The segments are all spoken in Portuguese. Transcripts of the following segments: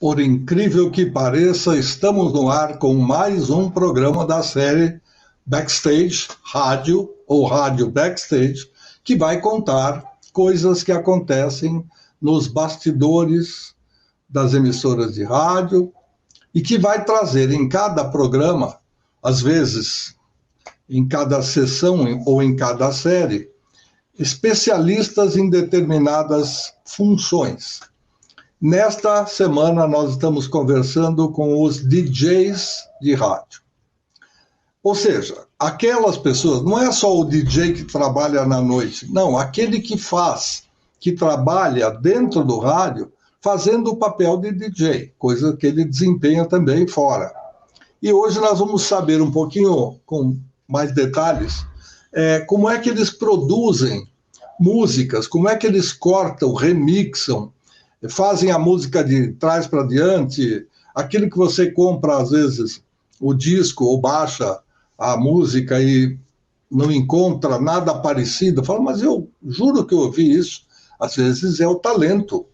Por incrível que pareça, estamos no ar com mais um programa da série Backstage Rádio, ou Rádio Backstage, que vai contar coisas que acontecem nos bastidores das emissoras de rádio e que vai trazer em cada programa, às vezes em cada sessão ou em cada série, especialistas em determinadas funções. Nesta semana, nós estamos conversando com os DJs de rádio. Ou seja, aquelas pessoas, não é só o DJ que trabalha na noite, não, aquele que trabalha dentro do rádio, fazendo o papel de DJ, coisa que ele desempenha também fora. E hoje nós vamos saber um pouquinho, com mais detalhes, como é que eles produzem músicas, como é que eles cortam, remixam, fazem a música de trás para diante, aquilo que você compra, às vezes, o disco ou baixa a música e não encontra nada parecido, fala, mas eu juro que eu ouvi isso. Às vezes é o talento,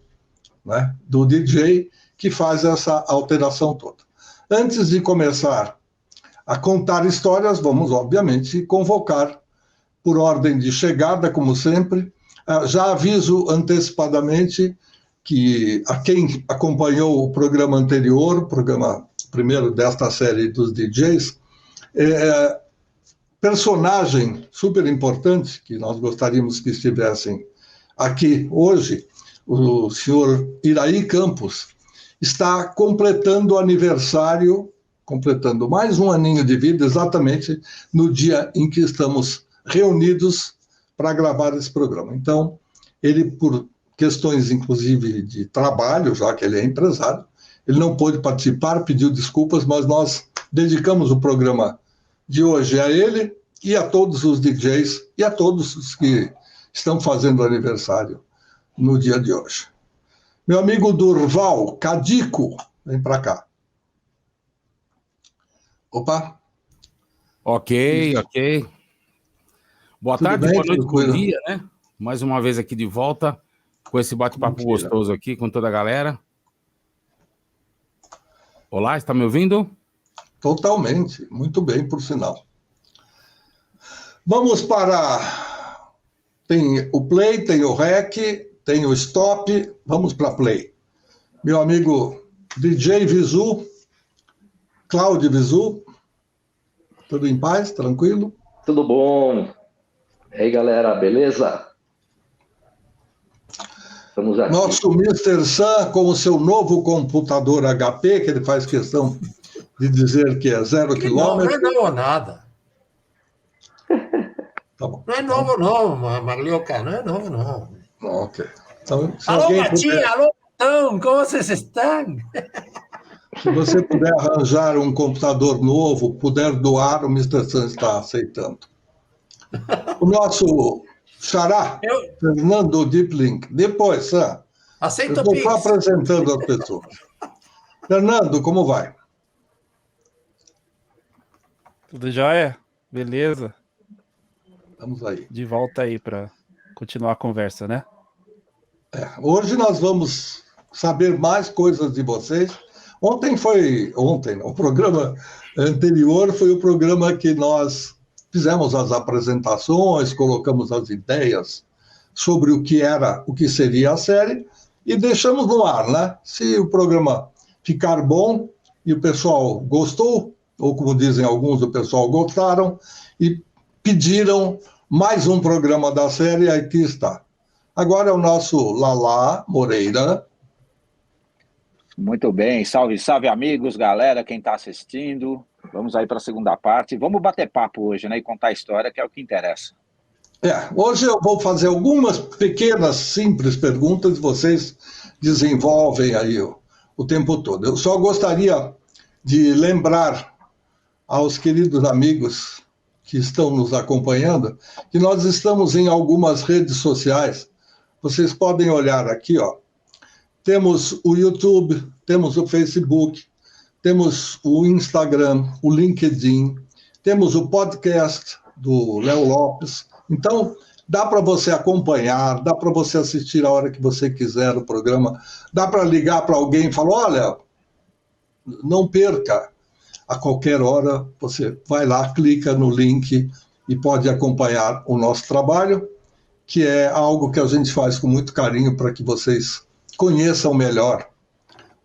né, do DJ que faz essa alteração toda. Antes de começar a contar histórias, vamos, obviamente, convocar por ordem de chegada, como sempre. Já aviso antecipadamente que a quem acompanhou o programa anterior, o programa primeiro desta série dos DJs, personagem super importante que nós gostaríamos que estivessem aqui hoje, o senhor Iraí Campos, está completando aniversário, completando mais um aninho de vida, exatamente no dia em que estamos reunidos para gravar esse programa. Então, ele, por questões, inclusive, de trabalho, já que ele é empresário, ele não pôde participar, pediu desculpas, mas nós dedicamos o programa de hoje a ele e a todos os DJs e a todos os que estão fazendo aniversário no dia de hoje. Meu amigo Durval Cadico, vem para cá. Opa. Ok. Boa Tudo tarde, bem? boa noite, Tranquilo. bom dia, né? Mais uma vez aqui de volta com esse bate-papo gostoso aqui com toda a galera. Olá, está me ouvindo? Totalmente, muito bem, por sinal. Vamos para... Tem o play, tem o rec, tem o stop, vamos para play. Meu amigo DJ Visu, Cláudio Visu, tudo em paz, tranquilo? Tudo bom? E aí, galera, beleza? Estamos aqui. Nosso Mr. Sam, com o seu novo computador HP, que ele faz questão de dizer que é 0 quilômetro. Não é novo nada. Tá bom. Não é novo, não, Marlioca. Não é novo, não. Ok. Então, se Alô, alguém Gatinha, puder, alô, Tom, como vocês estão? se você puder arranjar um computador novo, puder doar, o Mr. Sam está aceitando. O nosso xará, Fernando Deeplink, depois, Sam. Aceita Eu o estou Pix. apresentando as pessoas. Fernando, como vai? Tudo jóia? Beleza? Vamos aí. De volta aí para continuar a conversa, né? Hoje nós vamos saber mais coisas de vocês. Ontem, o programa anterior foi o programa que nós fizemos as apresentações, colocamos as ideias sobre o que seria a série e deixamos no ar, né? Se o programa ficar bom e o pessoal gostou, ou como dizem alguns, o pessoal gostaram e pediram mais um programa da série, aqui está. Agora é o nosso Lala Moreira. Muito bem, salve, salve amigos, galera, quem está assistindo. Vamos aí para a segunda parte. Vamos bater papo hoje, né? E contar a história, que é o que interessa. Hoje eu vou fazer algumas pequenas, simples perguntas, vocês desenvolvem aí o tempo todo. Eu só gostaria de lembrar aos queridos amigos que estão nos acompanhando que nós estamos em algumas redes sociais. Vocês podem olhar aqui, ó. Temos o YouTube, temos o Facebook, temos o Instagram, o LinkedIn, temos o podcast do Léo Lopes. Então, dá para você acompanhar, dá para você assistir a hora que você quiser o programa, dá para ligar para alguém e falar, olha, não perca. A qualquer hora você vai lá, clica no link e pode acompanhar o nosso trabalho, que é algo que a gente faz com muito carinho para que vocês conheçam melhor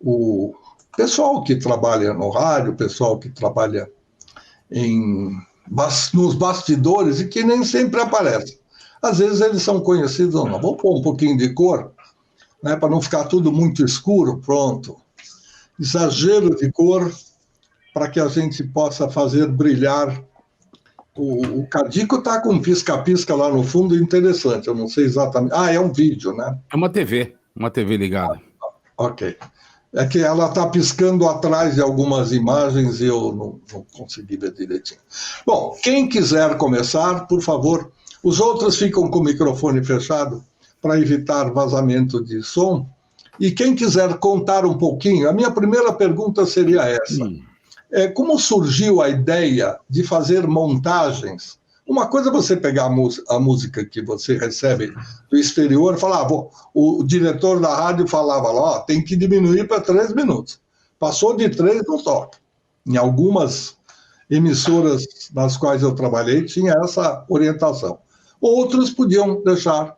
o pessoal que trabalha no rádio, o pessoal que trabalha nos bastidores e que nem sempre aparece. Às vezes eles são conhecidos ou não. Vamos pôr um pouquinho de cor, né, para não ficar tudo muito escuro, pronto. Exagero de cor para que a gente possa fazer brilhar. O Cadico está com um pisca-pisca lá no fundo interessante, eu não sei exatamente. Ah, é um vídeo, né? É uma TV ligada. Ok. É que ela está piscando atrás de algumas imagens e eu não consegui ver direitinho. Bom, quem quiser começar, por favor, os outros ficam com o microfone fechado para evitar vazamento de som. E quem quiser contar um pouquinho, a minha primeira pergunta seria essa. Como surgiu a ideia de fazer montagens? Uma coisa é você pegar a música que você recebe do exterior e falar, o diretor da rádio falava lá, tem que diminuir para 3 minutos. Passou de 3, não toca. Em algumas emissoras nas quais eu trabalhei, tinha essa orientação. Outros podiam deixar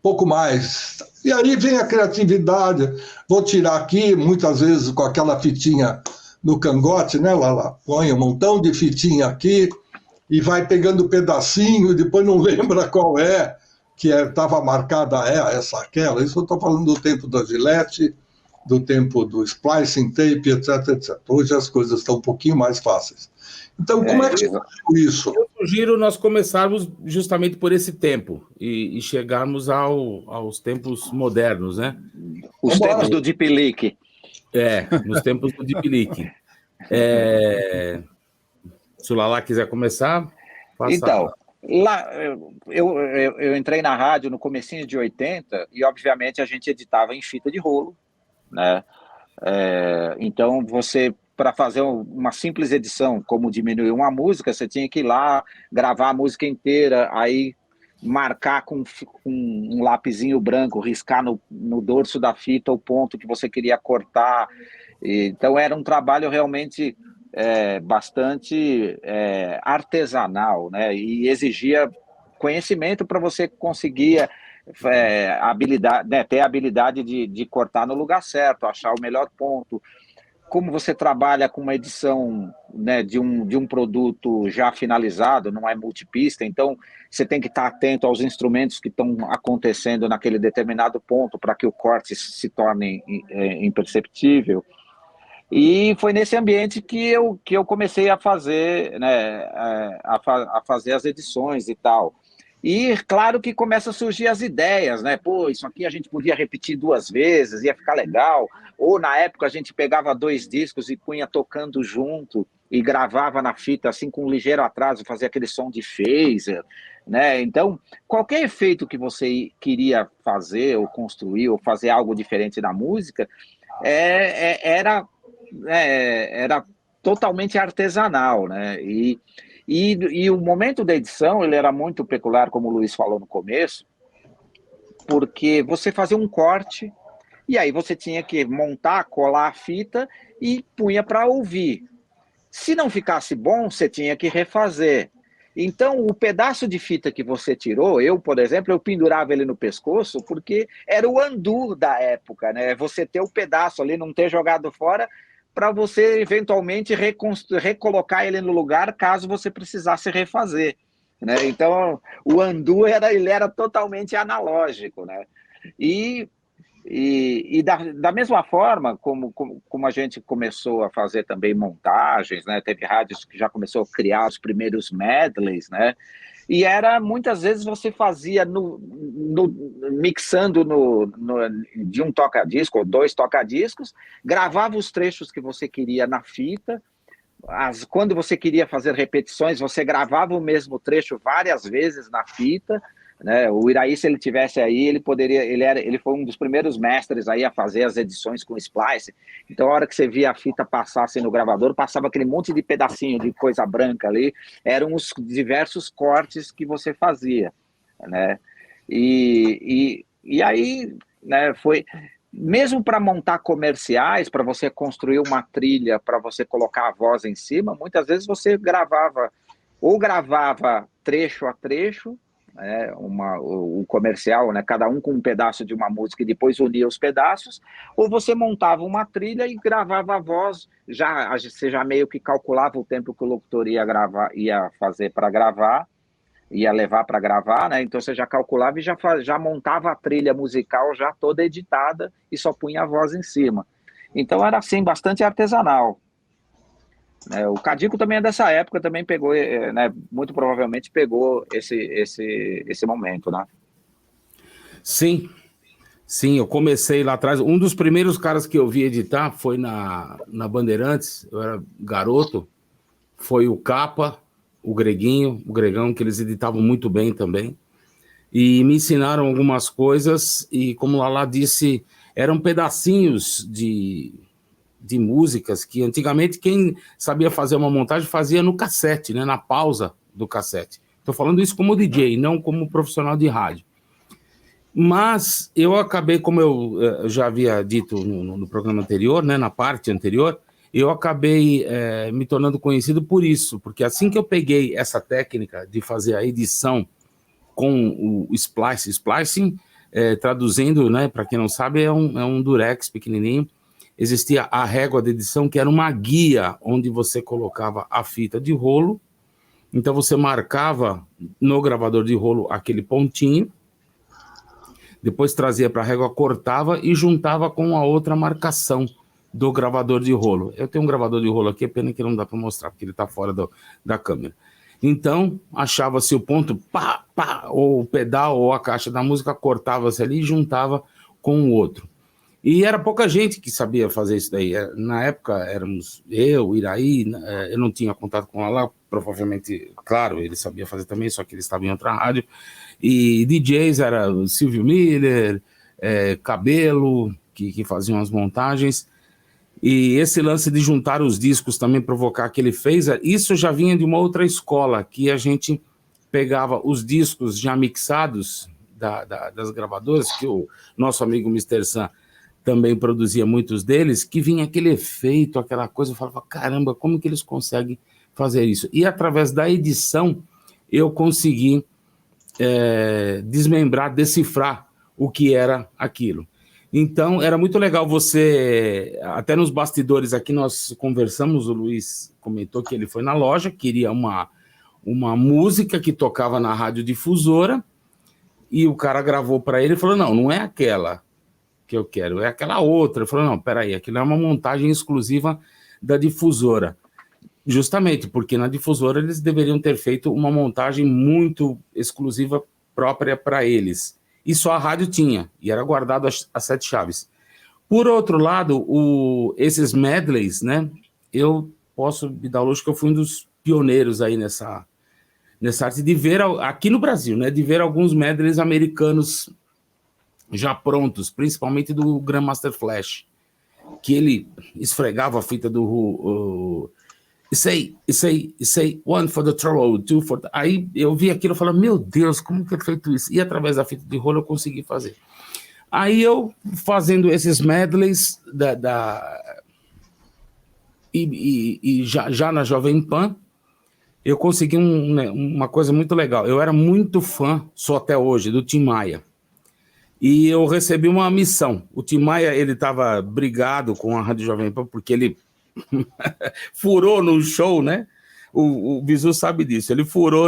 pouco mais. E aí vem a criatividade. Vou tirar aqui, muitas vezes com aquela fitinha no cangote, né? Lá, põe um montão de fitinha aqui e vai pegando pedacinho e depois não lembra qual que estava marcada essa, aquela. Isso eu estou falando do tempo da Gillette, do tempo do splicing tape, etc, etc. Hoje as coisas estão um pouquinho mais fáceis. Então, como é que surgiu isso? Eu sugiro nós começarmos justamente por esse tempo e chegarmos aos tempos modernos, né? Os tempos do Deep Leak. Nos tempos do Deep Leak. Se o Lala quiser começar, faça. Então, lá, eu entrei na rádio no comecinho de 80 e, obviamente, a gente editava em fita de rolo, né? Então, para fazer uma simples edição, como diminuir uma música, você tinha que ir lá, gravar a música inteira, aí marcar com um lapisinho branco, riscar no dorso da fita o ponto que você queria cortar. Então, era um trabalho realmente bastante artesanal, né? E exigia conhecimento para você conseguir habilidade, né? Ter a habilidade de cortar no lugar certo, achar o melhor ponto. Como você trabalha com uma edição, né, de um produto já finalizado, não é multipista, então você tem que estar atento aos instrumentos que estão acontecendo naquele determinado ponto para que o corte se torne imperceptível. E foi nesse ambiente que eu comecei a fazer, né, a fazer as edições e tal. E claro que começa a surgir as ideias, né? Pô, isso aqui a gente podia repetir 2 vezes, ia ficar legal. Ou na época a gente pegava 2 discos e punha tocando junto e gravava na fita assim com um ligeiro atraso, fazia aquele som de phaser, né? Então, qualquer efeito que você queria fazer ou construir ou fazer algo diferente na música, era totalmente artesanal, né? E o momento da edição, ele era muito peculiar, como o Luiz falou no começo, porque você fazia um corte, e aí você tinha que montar, colar a fita e punha para ouvir. Se não ficasse bom, você tinha que refazer. Então, o pedaço de fita que você tirou, por exemplo, eu pendurava ele no pescoço, porque era o undo da época, né? Você ter o pedaço ali, não ter jogado fora, para você eventualmente recolocar ele no lugar caso você precisasse refazer, né? Então o undo ele era totalmente analógico, né? E da mesma forma como a gente começou a fazer também montagens, né? Teve rádios que já começou a criar os primeiros medleys, né? E muitas vezes você fazia mixando de um toca-disco ou 2 toca-discos, gravava os trechos que você queria na fita. Quando você queria fazer repetições, você gravava o mesmo trecho várias vezes na fita, né? O Iraí, se ele tivesse aí, ele foi um dos primeiros mestres aí a fazer as edições com splice. Então, a hora que você via a fita passar assim, no gravador, passava aquele monte de pedacinho de coisa branca ali, eram os diversos cortes que você fazia, né? E aí, né, mesmo para montar comerciais, para você construir uma trilha, para você colocar a voz em cima, muitas vezes você gravava trecho a trecho, né, o comercial, né, cada um com um pedaço de uma música e depois unia os pedaços, ou você montava uma trilha e gravava a voz, você já meio que calculava o tempo que o locutor ia fazer para gravar, ia levar para gravar, né? Então você já calculava e já montava a trilha musical já toda editada e só punha a voz em cima. Então era assim, bastante artesanal. O Cadico também é dessa época, também pegou, né? Muito provavelmente pegou esse momento, né? Sim, eu comecei lá atrás. Um dos primeiros caras que eu vi editar foi na Bandeirantes, eu era garoto, foi o Capa, o Gregão, que eles editavam muito bem também, e me ensinaram algumas coisas, e como o Lala disse, eram pedacinhos de músicas que antigamente quem sabia fazer uma montagem fazia no cassete, né, na pausa do cassete. Estou falando isso como DJ, não como profissional de rádio. Mas eu acabei, como eu já havia dito no programa anterior, né, na parte anterior, eu acabei me tornando conhecido por isso, porque assim que eu peguei essa técnica de fazer a edição com o splicing, traduzindo, né, para quem não sabe, é um durex pequenininho, existia a régua de edição, que era uma guia onde você colocava a fita de rolo, então você marcava no gravador de rolo aquele pontinho, depois trazia para a régua, cortava e juntava com a outra marcação do gravador de rolo. Eu tenho um gravador de rolo aqui, é pena que não dá para mostrar, porque ele está fora da câmera. Então, achava-se o ponto, pá, ou o pedal, ou a caixa da música, cortava-se ali e juntava com o outro. E era pouca gente que sabia fazer isso daí. Na época, éramos eu, Iraí, eu não tinha contato com ela, provavelmente, claro, ele sabia fazer também, só que ele estava em outra rádio. E DJs era o Silvio Miller, Cabelo, que faziam as montagens. E esse lance de juntar os discos também, provocar que ele fez, isso já vinha de uma outra escola, que a gente pegava os discos já mixados das gravadoras, que o nosso amigo Mr. Sam também produzia muitos deles, que vinha aquele efeito, aquela coisa, eu falava, caramba, como que eles conseguem fazer isso? E através da edição, eu consegui desmembrar, decifrar o que era aquilo. Então, era muito legal você, até nos bastidores aqui nós conversamos, o Luiz comentou que ele foi na loja, queria uma música que tocava na radiodifusora, e o cara gravou para ele e falou, não é aquela que eu quero, é aquela outra. Ele falou, não, peraí, aquilo é uma montagem exclusiva da difusora. Justamente, porque na difusora eles deveriam ter feito uma montagem muito exclusiva própria para eles. E só a rádio tinha, e era guardado as 7 chaves. Por outro lado, esses medleys, né, eu posso me dar o luxo que eu fui um dos pioneiros aí nessa arte de ver, aqui no Brasil, né, de ver alguns medleys americanos já prontos, principalmente do Grandmaster Flash, que ele esfregava a fita do say, one for the trouble, two for the... Aí eu vi aquilo e falei, meu Deus, como que é feito isso? E através da fita de rolo eu consegui fazer. Aí eu, fazendo esses medleys já na Jovem Pan, eu consegui uma coisa muito legal. Eu era muito fã, sou até hoje, do Tim Maia. E eu recebi uma missão. O Tim Maia, ele estava brigado com a Rádio Jovem Pan, porque ele furou no show, né? O Bizu sabe disso. Ele furou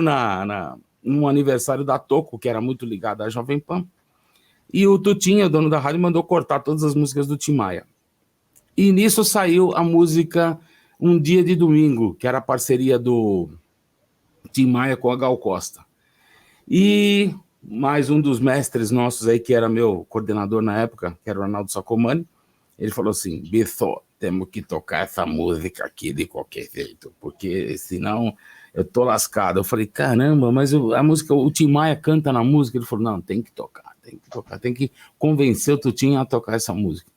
no aniversário da Toco, que era muito ligado à Jovem Pan. E o Tutinha, o dono da rádio, mandou cortar todas as músicas do Tim Maia. E nisso saiu a música Um Dia de Domingo, que era a parceria do Tim Maia com a Gal Costa. E mais um dos mestres nossos aí, que era meu coordenador na época, que era o Arnaldo Sacomani, ele falou assim, Bisso, temos que tocar essa música aqui de qualquer jeito, porque senão eu tô lascado. Eu falei, caramba, mas a música, o Tim Maia canta na música. Ele falou, não, tem que tocar, tem que convencer o Tutinho a tocar essa música.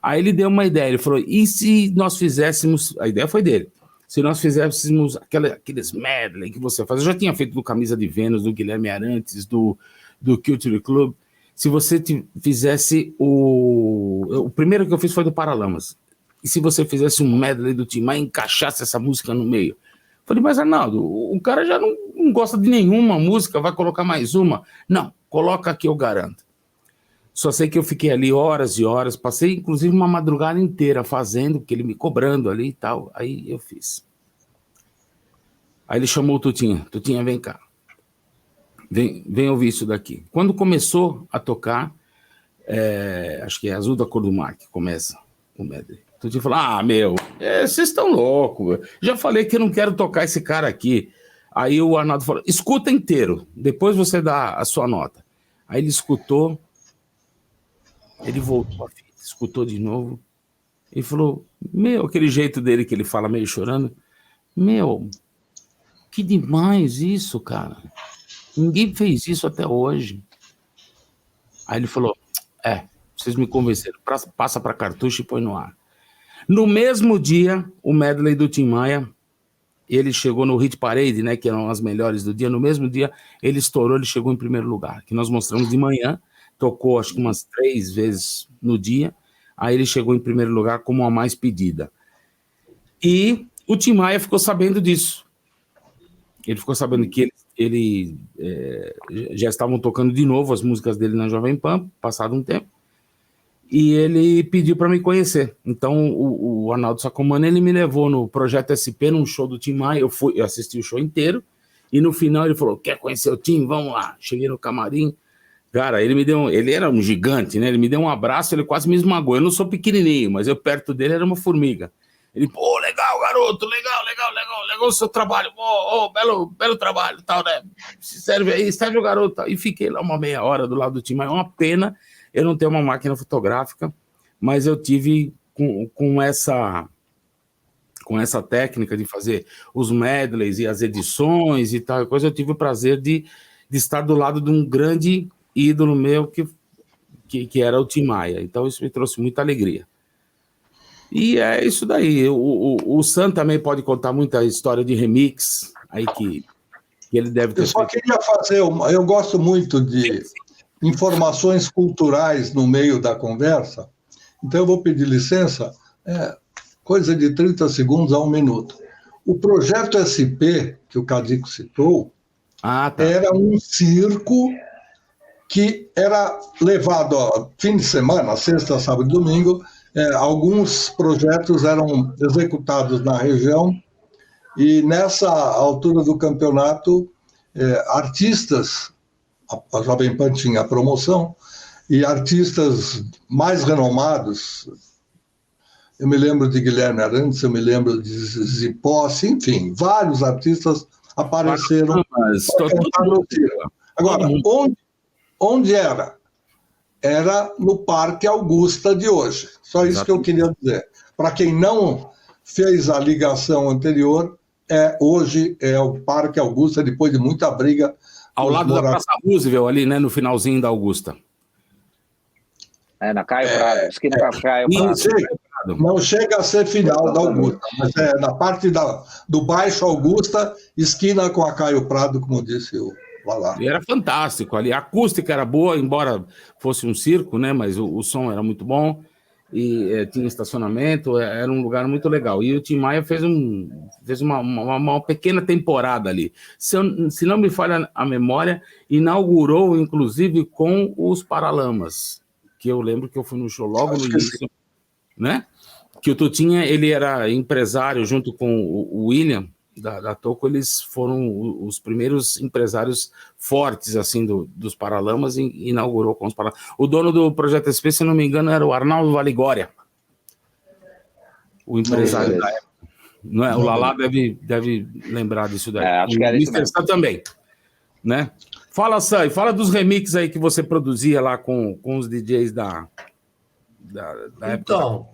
Aí ele deu uma ideia, ele falou, e se nós fizéssemos, a ideia foi dele, se nós fizéssemos aqueles medley que você faz, eu já tinha feito do Camisa de Vênus, do Guilherme Arantes, do Culture Club, se você fizesse o primeiro que eu fiz foi do Paralamas. E se você fizesse um medley do Tim Maia e encaixasse essa música no meio? Falei, mas Arnaldo, o cara já não gosta de nenhuma música, vai colocar mais uma? Não, coloca aqui, eu garanto. Só sei que eu fiquei ali horas e horas, passei inclusive uma madrugada inteira fazendo, porque ele me cobrando ali e tal. Aí eu fiz. Aí ele chamou o Tutinha. Tutinha, vem cá. Vem ouvir isso daqui. Quando começou a tocar, acho que é Azul da Cor do Mar que começa o medley. Tutinha falou, meu, vocês estão loucos. Já falei que eu não quero tocar esse cara aqui. Aí o Arnaldo falou, escuta inteiro, depois você dá a sua nota. Aí ele escutou, ele voltou a fita, escutou de novo, e falou, aquele jeito dele que ele fala meio chorando, que demais isso, cara. Ninguém fez isso até hoje. Aí ele falou, vocês me convenceram, passa para cartucho e põe no ar. No mesmo dia, o medley do Tim Maia, ele chegou no Hit Parade, né, que eram as melhores do dia. No mesmo dia, ele estourou, ele chegou em primeiro lugar, que nós mostramos de manhã, tocou acho que umas 3 vezes no dia, aí ele chegou em primeiro lugar como a mais pedida. E o Tim Maia ficou sabendo disso. Ele ficou sabendo que ele já estavam tocando de novo as músicas dele na Jovem Pan, passado um tempo, e ele pediu para me conhecer. Então o Arnaldo Sacomani, ele me levou no Projeto SP, num show do Tim Maia. Eu assisti o show inteiro, e no final ele falou, quer conhecer o Tim? Vamos lá. Cheguei no camarim, cara, ele era um gigante, né? Ele me deu um abraço, ele quase me esmagou. Eu não sou pequenininho, mas eu perto dele era uma formiga. Ele, legal, garoto, legal o seu trabalho, belo trabalho, tal, né? Serve o garoto. E fiquei lá uma meia hora do lado do Tim Maia. É uma pena eu não ter uma máquina fotográfica, mas eu tive com essa técnica de fazer os medleys e as edições e tal coisa, eu tive o prazer de estar do lado de um grande ídolo meu que era o Tim Maia. Então isso me trouxe muita alegria. E é isso daí. O Sam também pode contar muita história de remix aí que ele deve ter. Eu só queria fazer eu gosto muito de informações culturais no meio da conversa, então eu vou pedir licença, coisa de 30 segundos a 1 minuto. O Projeto SP, que o Cadico citou, era um circo que era levado a fim de semana, sexta, sábado e domingo. Alguns projetos eram executados na região, e nessa altura do campeonato, artistas, a Jovem Pan tinha a promoção, e artistas mais renomados, eu me lembro de Guilherme Arantes, eu me lembro de Zipóssi, enfim, vários artistas apareceram para cantar no circo. Agora, onde era? Era no Parque Augusta de hoje. Só isso que eu queria dizer. Para quem não fez a ligação anterior, hoje é o Parque Augusta, depois de muita briga. Ao lado da Praça Roosevelt, ali, né, no finalzinho da Augusta. Na Caio Prado, esquina com a Caio Prado. Não chega a ser final da Augusta, mas na parte do Baixo Augusta, esquina com a Caio Prado, como disse o Lalá. E era fantástico ali, a acústica era boa, embora fosse um circo, né, mas o som era muito bom, e tinha estacionamento, era um lugar muito legal. E o Tim Maia fez uma pequena temporada ali. Se não me falha a memória, inaugurou, inclusive, com os Paralamas, que eu lembro que eu fui no show logo no início, né? Que o Tutinha, ele era empresário junto com o William, da Toco. Eles foram os primeiros empresários fortes assim dos Paralamas, e inaugurou com os Paralamas. O dono do Projeto SP, se não me engano, era o Arnaldo Valigória, o empresário da época. Não é? O Lalá deve lembrar disso daí. Acho que era isso mesmo. Sam também, né? Fala, Sam, fala dos remixes aí que você produzia lá com os DJs da época. Então,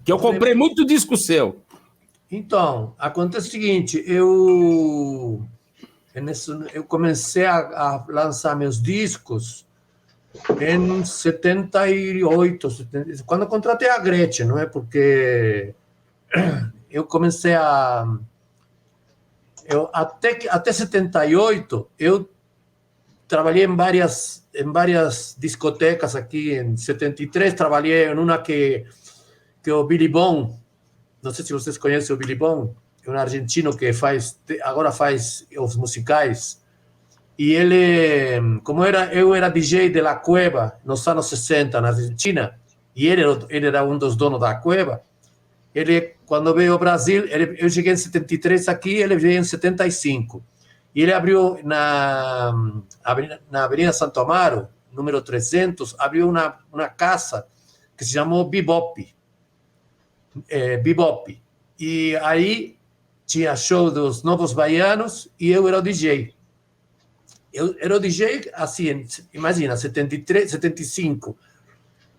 que eu comprei muito disco seu. Então, acontece o seguinte, eu comecei a lançar meus discos em 78, quando contratei a Gretchen, não é? Porque eu comecei até 78, eu trabalhei em várias discotecas aqui. Em 73 trabalhei em uma que o Billy Bond, não sei se vocês conhecem o Billy Bond, é um argentino que agora faz os musicais. E ele, eu era DJ de La Cueva nos anos 60 na Argentina, e ele era um dos donos da Cueva. Ele, quando veio ao Brasil, eu cheguei em 73 aqui, ele veio em 75. E ele abriu na Avenida Santo Amaro, número 300, abriu uma casa que se chamou Bebop. Bebop. E aí tinha show dos Novos Baianos e eu era o DJ. Eu era o DJ, assim, imagina, 73, 75.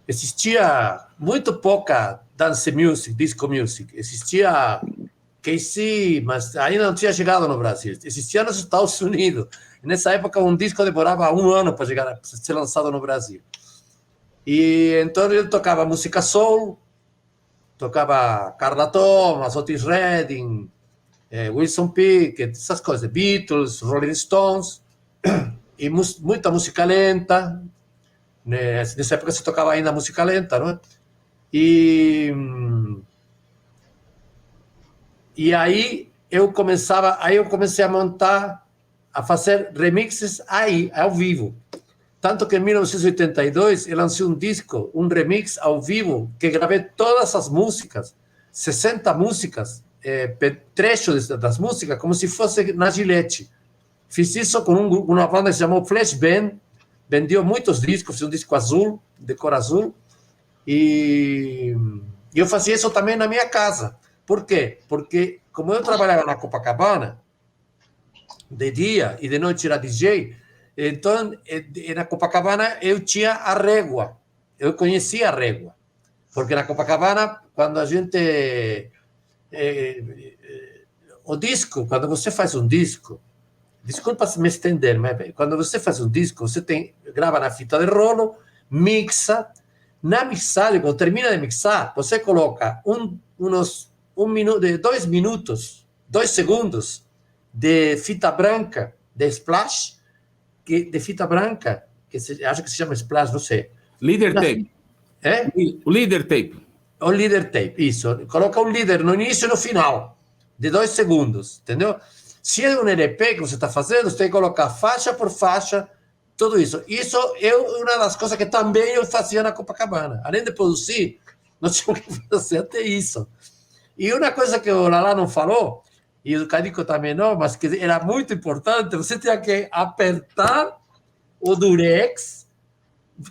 Existia muito pouca dance music, disco music. Existia KC, mas ainda não tinha chegado no Brasil. Existia nos Estados Unidos. Nessa época, um disco demorava 1 ano para ser lançado no Brasil. E então ele tocava música soul, tocava Carla Thomas, Otis Redding, Wilson Pickett, essas coisas, Beatles, Rolling Stones, e muita música lenta. Nessa época se tocava ainda música lenta, não é? E aí eu comecei a montar, a fazer remixes aí, ao vivo. Tanto que em 1982 eu lancei um disco, um remix ao vivo, que gravei todas as músicas, 60 músicas, trechos das músicas, como se fosse na Gillette. Fiz isso com uma banda que se chamou Flash Band, vendeu muitos discos, fiz um disco azul, de cor azul, e eu fazia isso também na minha casa. Por quê? Porque como eu trabalhava na Copacabana, de dia e de noite era DJ, então na Copacabana eu tinha a régua, eu conhecia a régua, porque na Copacabana, quando a gente... o disco, quando você faz um disco, desculpa me estender, mas quando você faz um disco, você grava na fita de rolo, mixa. Na mixagem, quando termina de mixar, você coloca 2 minutos, 2 segundos de fita branca, de splash, de fita branca, acho que se chama splash, não sei. Leader tape. O leader tape. O leader tape, isso. Coloca um leader no início e no final, de 2 segundos, entendeu? Se é um LP que você está fazendo, você tem que colocar faixa por faixa, tudo isso. Isso é uma das coisas que também eu fazia na Copacabana. Além de produzir, nós tínhamos que fazer até isso. E uma coisa que o Lala não falou, e o Carico também não, mas que era muito importante, você tinha que apertar o durex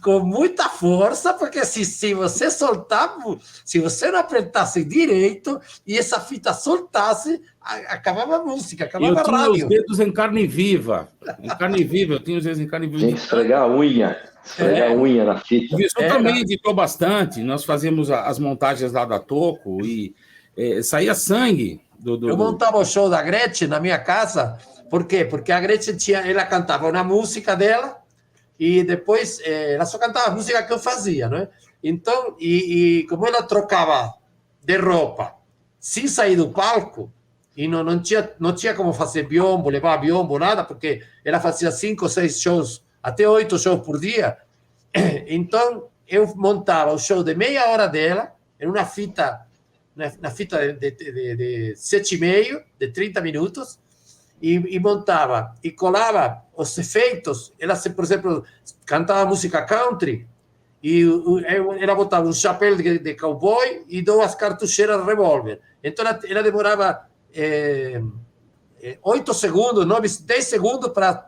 com muita força, porque se você soltar, se você não apertasse direito e essa fita soltasse, acabava a música, acabava a rádio. Eu tinha os dedos em carne viva. Em carne viva, eu tinha os dedos em carne viva. Tinha que esfregar a unha. Esfregar a unha na fita. Isso também editou bastante. Nós fazíamos as montagens lá da Toco e saía sangue. Eu montava o show da Gretchen na minha casa. Por quê? Porque a Gretchen ela cantava uma música dela e depois ela só cantava a música que eu fazia, não é? Então, e como ela trocava de roupa sem sair do palco, e não tinha como fazer biombo, levar biombo, nada, porque ela fazia 5 ou 6 shows, até 8 shows por dia. Então, eu montava o show de meia hora dela, em uma fita, na fita de 7,5, de 30 minutos, e montava, e colava os efeitos. Ela, por exemplo, cantava música country, e ela botava um chapéu de cowboy e 2 cartucheiras revólver. Então, ela demorava 8 segundos, 10 segundos para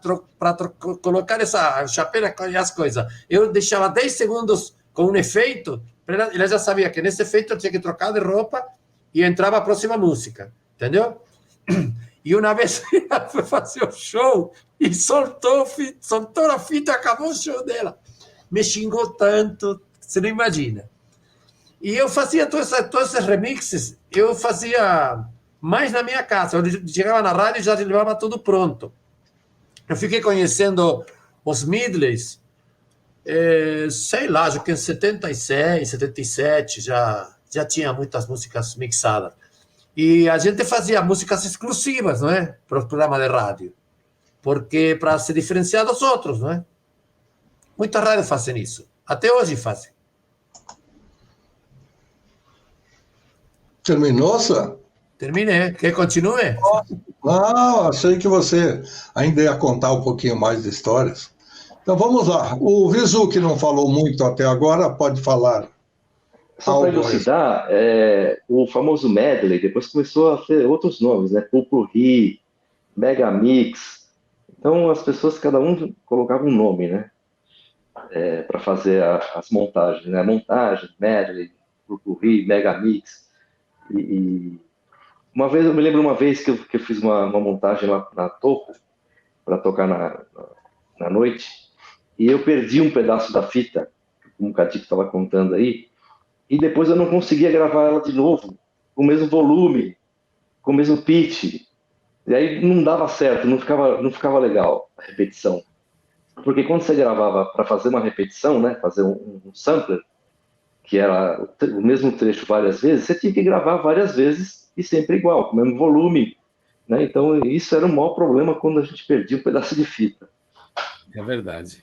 colocar essa chapéu e as coisas. Eu deixava 10 segundos com um efeito, ela já sabia que nesse efeito eu tinha que trocar de roupa e entrava a próxima música, entendeu? E uma vez ela foi fazer o show e soltou a fita e acabou o show dela. Me xingou tanto, você não imagina. E eu fazia todos esses remixes, eu fazia mais na minha casa. Eu chegava na rádio e já levava tudo pronto. Eu fiquei conhecendo os medleys, sei lá, acho que em 76, 77 já tinha muitas músicas mixadas. E a gente fazia músicas exclusivas, não é? Para o programa de rádio. porque para se diferenciar dos outros, não é? Muitas rádios fazem isso. Até hoje fazem. Terminou, Sam? Terminei. Quer que continue? Ah, achei que você ainda ia contar um pouquinho mais de histórias. Então vamos lá. O Visu, que não falou muito até agora, pode falar Só para algo. elucidar, o famoso medley depois começou a ter outros nomes, né? Pupurri, Megamix. Então as pessoas, cada um colocava um nome, né? Para fazer as montagens, né? Montagem, medley, Pupurri, Megamix. E uma vez, eu me lembro uma vez que eu fiz uma montagem lá na Topo, para tocar na noite, e eu perdi um pedaço da fita, como o Cadico estava contando aí, e depois eu não conseguia gravar ela de novo, com o mesmo volume, com o mesmo pitch. E aí não dava certo, não ficava legal a repetição. Porque quando você gravava para fazer uma repetição, né, fazer um sampler, que era o mesmo trecho várias vezes, você tinha que gravar várias vezes e sempre igual, com o mesmo volume. Né? Então isso era o maior problema quando a gente perdia um pedaço de fita. É verdade.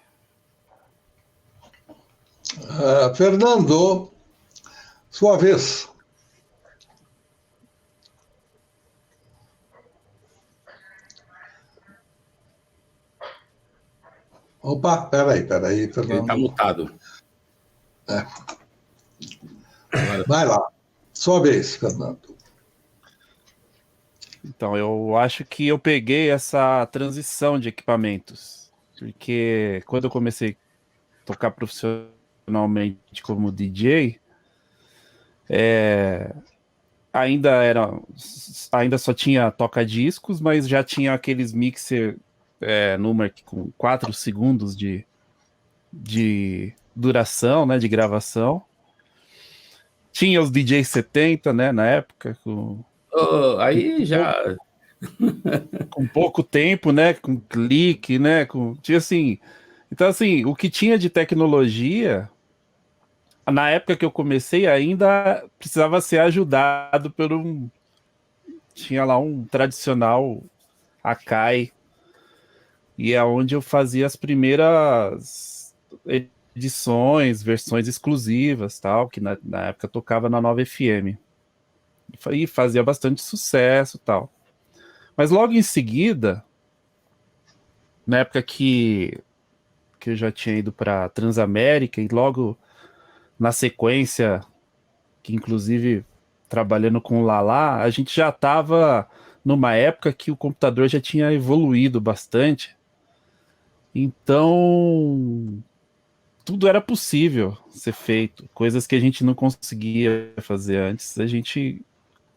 Fernando, sua vez. Opa, peraí, Ele Fernando. está mutado. Vai lá. Sua vez, Fernando. Então, eu acho que eu peguei essa transição de equipamentos, porque quando eu comecei a tocar profissionalmente como DJ, ainda só tinha toca-discos, mas já tinha aqueles mixer Numark com 4 segundos de duração, né, de gravação. Tinha os DJ 70, né, na época, Aí já. com pouco tempo, né, com clique, né, tinha assim. Então, assim, o que tinha de tecnologia, na época que eu comecei, ainda precisava ser ajudado por tinha lá um tradicional Akai, e é onde eu fazia as primeiras edições, versões exclusivas, tal, que na época tocava na Nova FM. E fazia bastante sucesso, tal. Mas logo em seguida, na época que eu já tinha ido para Transamérica, e logo na sequência, que inclusive trabalhando com o Lala, a gente já estava numa época que o computador já tinha evoluído bastante. Então, tudo era possível ser feito. Coisas que a gente não conseguia fazer antes, a gente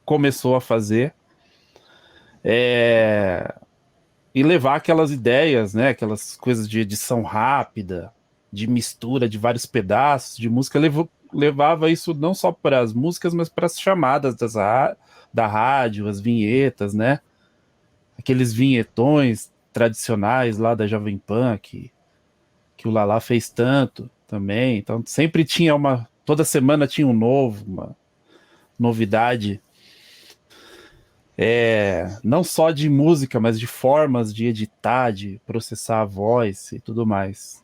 começou a fazer. E levar aquelas ideias, né? Aquelas coisas de edição rápida, de mistura de vários pedaços de música, levava isso não só para as músicas, mas para as chamadas da rádio, as vinhetas, né? Aqueles vinhetões tradicionais lá da Jovem Pan, que o Lala fez tanto também. Então sempre tinha toda semana tinha um novo, uma novidade. Não só de música, mas de formas de editar, de processar a voz e tudo mais.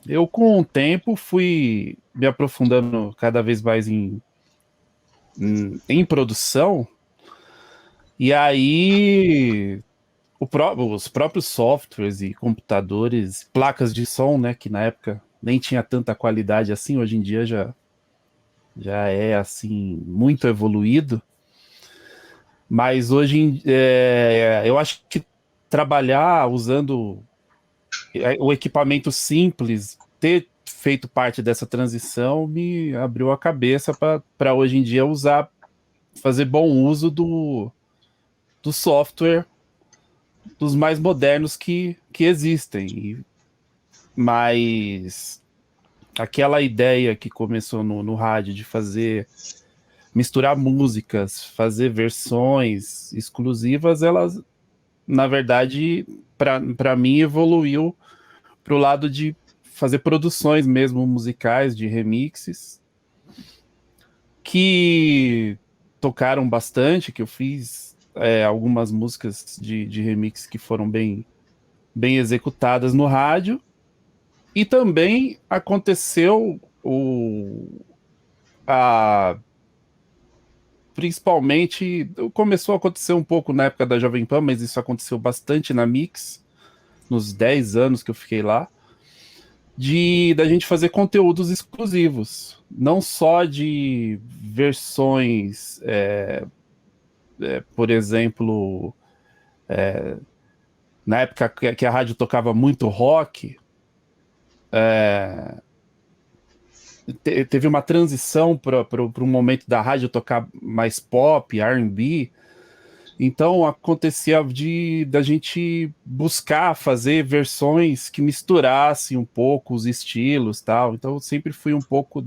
Eu, com o tempo, fui me aprofundando cada vez mais em produção, e aí os próprios softwares e computadores, placas de som, né, que na época nem tinha tanta qualidade assim, hoje em dia já é assim muito evoluído. Mas hoje eu acho que trabalhar usando o equipamento simples, ter feito parte dessa transição, me abriu a cabeça para hoje em dia fazer bom uso do software dos mais modernos que existem. Mas aquela ideia que começou no rádio de misturar músicas, fazer versões exclusivas, elas, na verdade, para mim, evoluiu para o lado de fazer produções mesmo musicais, de remixes, que tocaram bastante, que eu fiz algumas músicas de remix que foram bem, bem executadas no rádio. E também aconteceu principalmente, começou a acontecer um pouco na época da Jovem Pan, mas isso aconteceu bastante na Mix, nos 10 anos que eu fiquei lá, da gente fazer conteúdos exclusivos, não só de versões, por exemplo, na época que a rádio tocava muito rock, teve uma transição para um momento da rádio tocar mais pop, R&B. Então acontecia da gente buscar fazer versões que misturassem um pouco os estilos, tal. Então eu sempre fui um pouco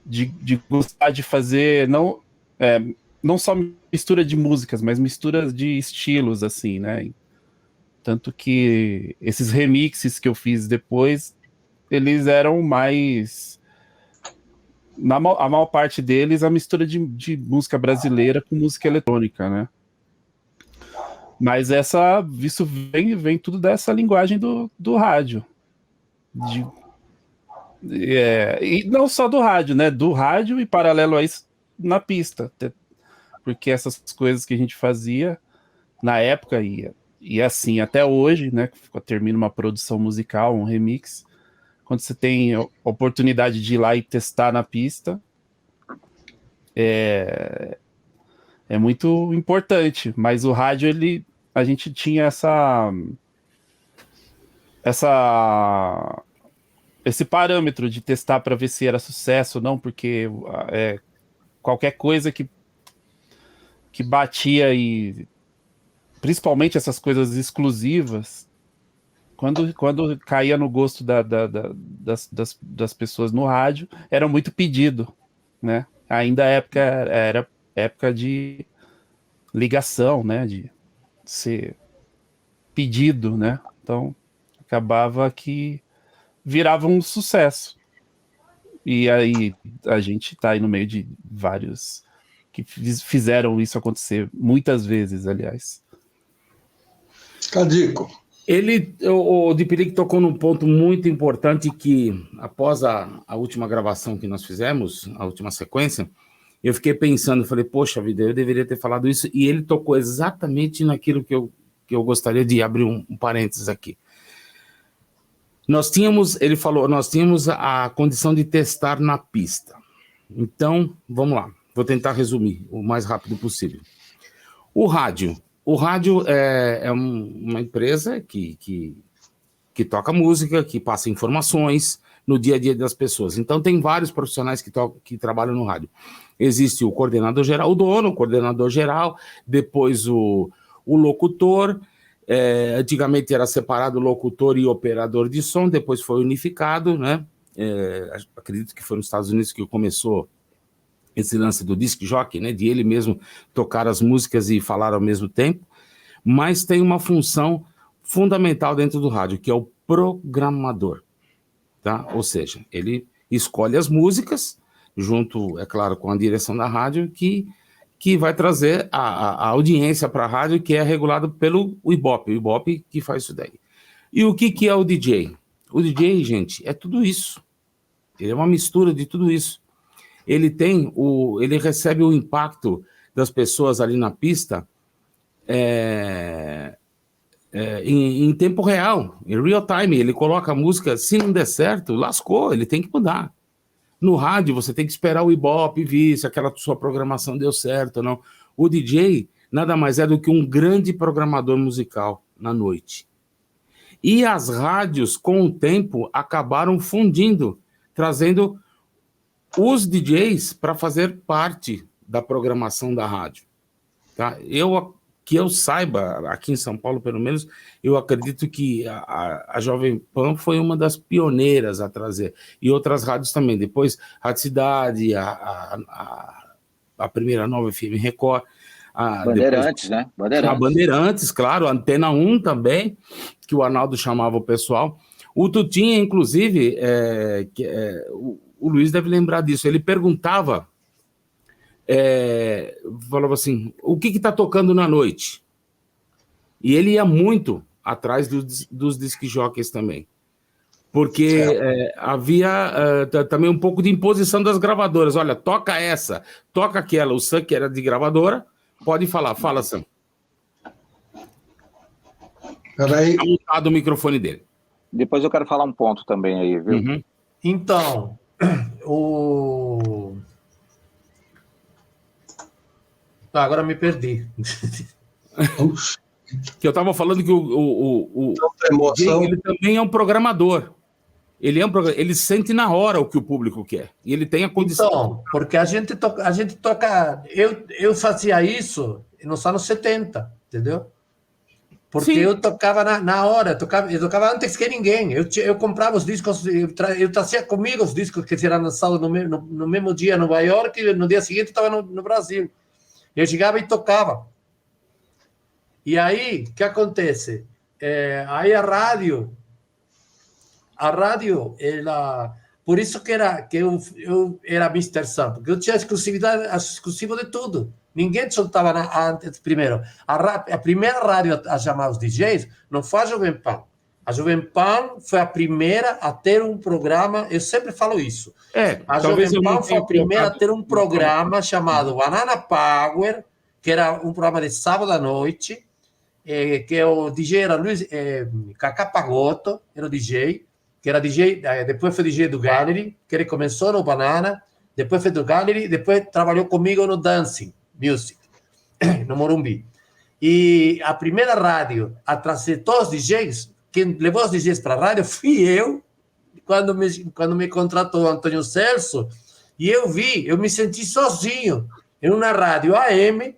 de gostar de fazer não só mistura de músicas, mas mistura de estilos, assim, né? Tanto que esses remixes que eu fiz depois, eles eram mais... a maior parte deles, a mistura de música brasileira com música eletrônica, né? Mas isso vem tudo dessa linguagem do rádio. E não só do rádio, né? Do rádio e paralelo a isso na pista. Porque essas coisas que a gente fazia na época e assim até hoje, né? Termina uma produção musical, um remix, quando você tem a oportunidade de ir lá e testar na pista, é muito importante. Mas o rádio, a gente tinha esse parâmetro de testar para ver se era sucesso ou não, porque qualquer coisa que batia, e principalmente essas coisas exclusivas, quando caía no gosto das pessoas no rádio, era muito pedido, né? Ainda era época de ligação, né? De ser pedido, né? Então, acabava que virava um sucesso. E aí, a gente tá aí no meio de vários que fizeram isso acontecer, muitas vezes, aliás. Cadico. O Dipiric tocou num ponto muito importante que, após a última gravação que nós fizemos, a última sequência, eu fiquei pensando, falei, poxa vida, eu deveria ter falado isso, e ele tocou exatamente naquilo que eu gostaria de abrir um parênteses aqui. Ele falou, nós tínhamos a condição de testar na pista. Então, vamos lá, vou tentar resumir o mais rápido possível. O rádio é uma empresa que toca música, que passa informações no dia a dia das pessoas. Então, tem vários profissionais que trabalham no rádio. Existe o coordenador geral, o dono, o coordenador geral, depois o locutor. Antigamente era separado locutor e operador de som, depois foi unificado, né? Acredito que foi nos Estados Unidos que começou esse lance do disc jockey, né, de ele mesmo tocar as músicas e falar ao mesmo tempo, mas tem uma função fundamental dentro do rádio, que é o programador, tá? Ou seja, ele escolhe as músicas, junto, é claro, com a direção da rádio, que vai trazer a audiência para a rádio, que é regulado pelo Ibope, o Ibope que faz isso daí. E o que é o DJ? O DJ, gente, é tudo isso. Ele é uma mistura de tudo isso. Ele recebe o impacto das pessoas ali na pista em tempo real, em real time. Ele coloca a música, se não der certo, lascou, ele tem que mudar. No rádio, você tem que esperar o Ibope vir, se aquela sua programação deu certo ou não. O DJ nada mais é do que um grande programador musical na noite. E as rádios, com o tempo, acabaram fundindo, trazendo os DJs para fazer parte da programação da rádio. Tá? Que eu saiba, aqui em São Paulo, pelo menos, eu acredito que a Jovem Pan foi uma das pioneiras a trazer. E outras rádios também. Depois, Rádio Cidade, a primeira Nova FM Record. Bandeirantes, né? A Bandeirantes, claro. A Antena 1 também, que o Arnaldo chamava o pessoal. O Tutinha, inclusive, o Luiz deve lembrar disso. Ele perguntava, falava assim, o que está tocando na noite? E ele ia muito atrás dos disc jockeys também. Porque havia também um pouco de imposição das gravadoras. Olha, toca essa, toca aquela. O Sam, que era de gravadora, pode falar. Fala, Sam. Peraí. Tá mutado o microfone dele. Depois eu quero falar um ponto também aí, viu? Uhum. Então, agora me perdi. Que eu estava falando que o emoção. ele também é um programador. Ele sente na hora o que o público quer. E ele tem a condição. Então, porque a gente toca. Eu fazia isso nos anos 70, entendeu? Porque Sim. eu tocava na hora, eu tocava antes que ninguém. Eu comprava os discos, eu trazia comigo os discos que eram lançados no mesmo dia em Nova York, e no dia seguinte estava no Brasil. Eu chegava e tocava. E aí, o que acontece? Aí a rádio, ela... Por isso que eu era Mr. Sam, porque eu tinha exclusivo de tudo. Ninguém soltava antes. Primeiro, a primeira rádio a chamar os DJs não foi a Jovem Pan. A Jovem Pan foi a primeira a ter um programa, eu sempre falo isso. A Jovem Pan foi a primeira a ter um programa chamado Banana Power, que era um programa de sábado à noite, que o DJ era Cacá Pagotto, era o DJ, que era DJ, depois foi DJ do Gallery, que ele começou no Banana, depois foi do Gallery, depois trabalhou comigo no Dancing Music, no Morumbi. E a primeira rádio a trazer todos os DJs, quem levou os DJs para a rádio fui eu, quando me contratou o Antônio Celso, e eu me senti sozinho em uma rádio AM,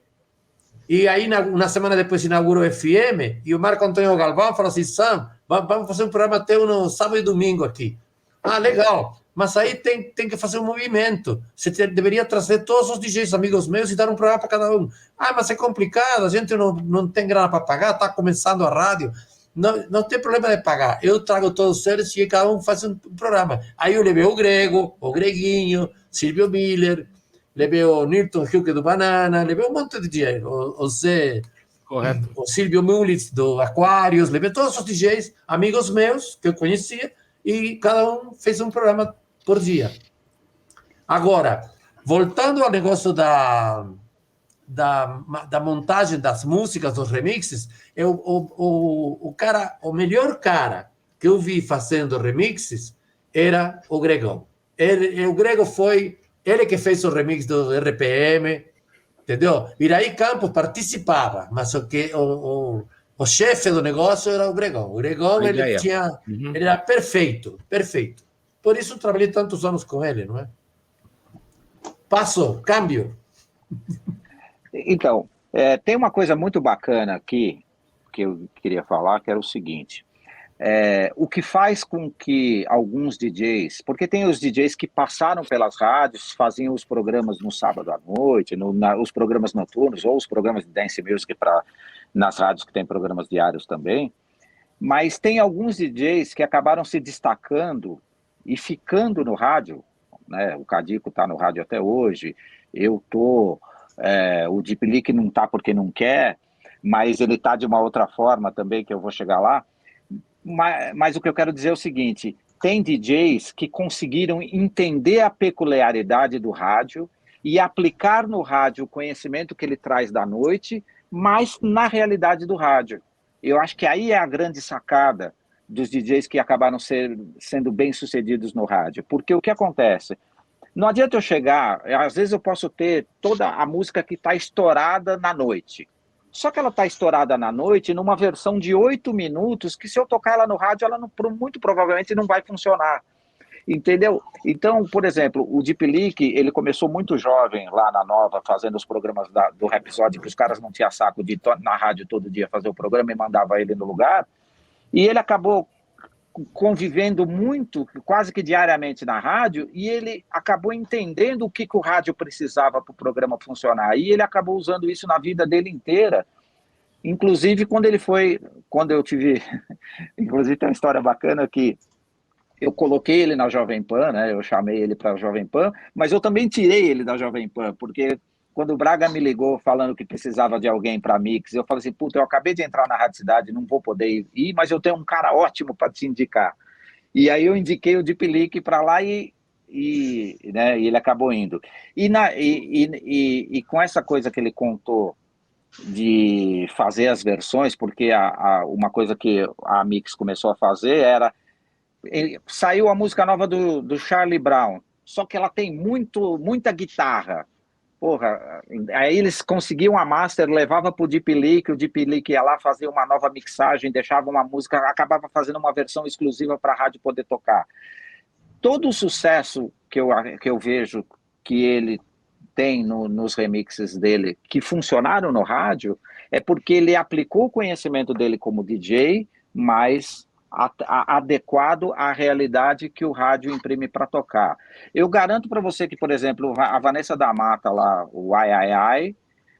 e aí uma semana depois inaugurou o FM, e o Marco Antônio Galvão falou assim: Sam, vamos fazer um programa teu no sábado e domingo aqui. Ah, legal. Mas aí tem que fazer um movimento. Você deveria trazer todos os DJs amigos meus e dar um programa para cada um. Ah, mas é complicado, a gente não tem grana para pagar, está começando a rádio. Não tem problema de pagar. Eu trago todos eles e cada um faz um programa. Aí eu levei o Grego, o Greguinho, Silvio Miller, levei o Nilton Huck do Banana, levei um monte de DJ, o Zé, correto, o Silvio Mulitz do Aquarius, levei todos os DJs, amigos meus, que eu conhecia, e cada um fez um programa por dia. Agora, voltando ao negócio da montagem das músicas, dos remixes, o melhor cara que eu vi fazendo remixes era o Gregão. O Grego foi ele que fez o remix do RPM, entendeu? Iraí Campos participava, mas o chefe do negócio era o Gregão. O Gregão, ele era perfeito. Por isso trabalhei tantos anos com ele, não é? Passo, câmbio. Então, tem uma coisa muito bacana aqui que eu queria falar, que era o seguinte: o que faz com que alguns DJs, porque tem os DJs que passaram pelas rádios, faziam os programas no sábado à noite, os programas noturnos, ou os programas de dance music nas rádios que tem programas diários também, mas tem alguns DJs que acabaram se destacando e ficando no rádio, né? O Cadico está no rádio até hoje, eu estou... o Deep Leak não está porque não quer, mas ele está de uma outra forma também, que eu vou chegar lá. Mas o que eu quero dizer é o seguinte: tem DJs que conseguiram entender a peculiaridade do rádio e aplicar no rádio o conhecimento que ele traz da noite, mas na realidade do rádio. Eu acho que aí é a grande sacada dos DJs que acabaram sendo bem-sucedidos no rádio. Porque o que acontece? Não adianta eu chegar, às vezes eu posso ter toda a música que está estourada na noite. Só que ela está estourada na noite numa versão de 8 minutos, que se eu tocar ela no rádio, ela muito provavelmente não vai funcionar. Entendeu? Então, por exemplo, o Deep Leak, ele começou muito jovem lá na Nova, fazendo os programas do Rhapsody, que os caras não tinham saco de ir na rádio todo dia fazer o programa e mandava ele no lugar. E ele acabou convivendo muito, quase que diariamente na rádio, e ele acabou entendendo o que o rádio precisava para o programa funcionar, e ele acabou usando isso na vida dele inteira, inclusive quando eu tive, inclusive tem uma história bacana que eu coloquei ele na Jovem Pan, né, eu chamei ele para a Jovem Pan, mas eu também tirei ele da Jovem Pan, porque quando o Braga me ligou falando que precisava de alguém para mix, eu falei assim, puta, eu acabei de entrar na Rádio Cidade, não vou poder ir, mas eu tenho um cara ótimo para te indicar. E aí eu indiquei o Deep Leak para lá né, e ele acabou indo. E com essa coisa que ele contou de fazer as versões, porque uma coisa que a Mix começou a fazer era... Saiu a música nova do Charlie Brown, só que ela tem muita guitarra. Porra, aí eles conseguiam a master, levava pro Deep Leak, o Deep Leak ia lá fazer uma nova mixagem, deixava uma música, acabava fazendo uma versão exclusiva para a rádio poder tocar. Todo o sucesso que eu vejo que ele tem nos remixes dele, que funcionaram no rádio, é porque ele aplicou o conhecimento dele como DJ, mas adequado à realidade que o rádio imprime para tocar. Eu garanto para você que, por exemplo, a Vanessa da Mata lá, o Ai Ai Ai,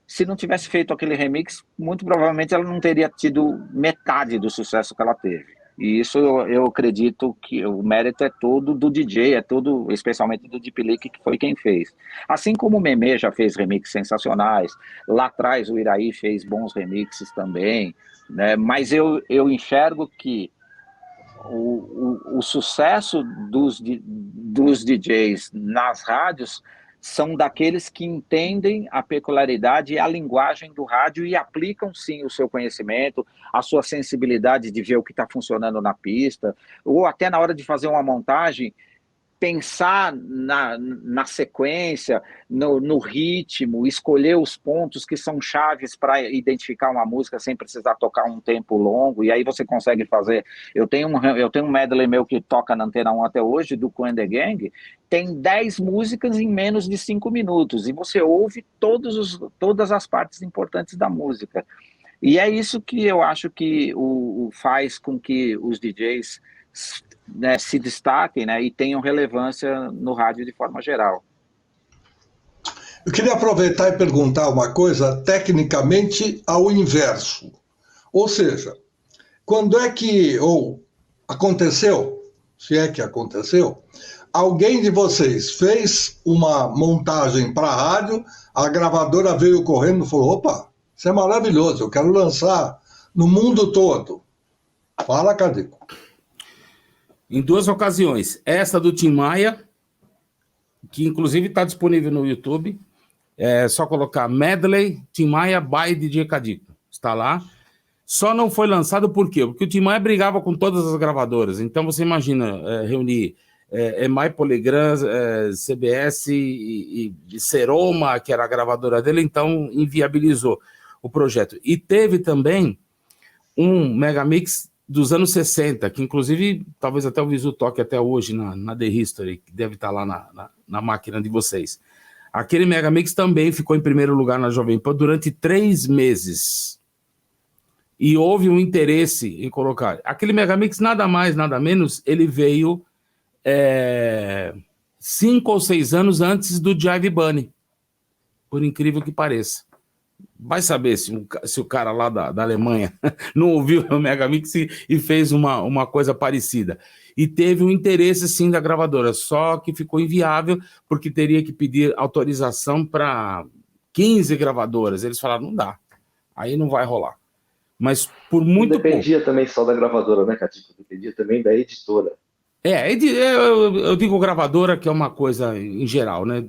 se não tivesse feito aquele remix, muito provavelmente ela não teria tido metade do sucesso que ela teve. E isso eu acredito que o mérito é todo do DJ, é todo, especialmente do Deep Leak, que foi quem fez. Assim como o Memê já fez remixes sensacionais, lá atrás o Iraí fez bons remixes também, né? Mas eu enxergo que o sucesso dos DJs nas rádios são daqueles que entendem a peculiaridade e a linguagem do rádio e aplicam, sim, o seu conhecimento, a sua sensibilidade de ver o que está funcionando na pista, ou até na hora de fazer uma montagem, pensar na sequência, no ritmo, escolher os pontos que são chaves para identificar uma música sem precisar tocar um tempo longo, e aí você consegue fazer... Eu tenho um medley meu que toca na Antena 1 até hoje, do Kool and the Gang, tem 10 músicas em menos de 5 minutos, e você ouve todas as partes importantes da música. E é isso que eu acho que faz com que os DJs... né, se destaquem, né, e tenham relevância no rádio de forma geral. Eu queria aproveitar e perguntar uma coisa tecnicamente ao inverso. Ou seja, quando é que, ou aconteceu, se é que aconteceu, alguém de vocês fez uma montagem para a rádio, a gravadora veio correndo e falou, opa, isso é maravilhoso, eu quero lançar no mundo todo. Fala, Cadico. Em 2 ocasiões. Essa do Tim Maia, que inclusive está disponível no YouTube. É só colocar Medley Tim Maia by DJ Cadico. Está lá. Só não foi lançado por quê? Porque o Tim Maia brigava com todas as gravadoras. Então você imagina reunir EMI, Polygram, CBS e Seroma, que era a gravadora dele, então inviabilizou o projeto. E teve também um Megamix dos anos 60, que inclusive talvez até o Visu toque até hoje na The History, que deve estar lá na máquina de vocês. Aquele Megamix também ficou em primeiro lugar na Jovem Pan durante 3 meses. E houve um interesse em colocar. Aquele Megamix, nada mais, nada menos, ele veio 5 ou 6 anos antes do Jive Bunny, por incrível que pareça. Vai saber se o cara lá da Alemanha não ouviu o Megamix e fez uma coisa parecida. E teve um interesse, sim, da gravadora, só que ficou inviável, porque teria que pedir autorização para 15 gravadoras. Eles falaram, não dá, aí não vai rolar. Mas por muito pouco. Dependia também só da gravadora, né, Catico? Dependia também da editora. Eu digo gravadora, que é uma coisa em geral, né?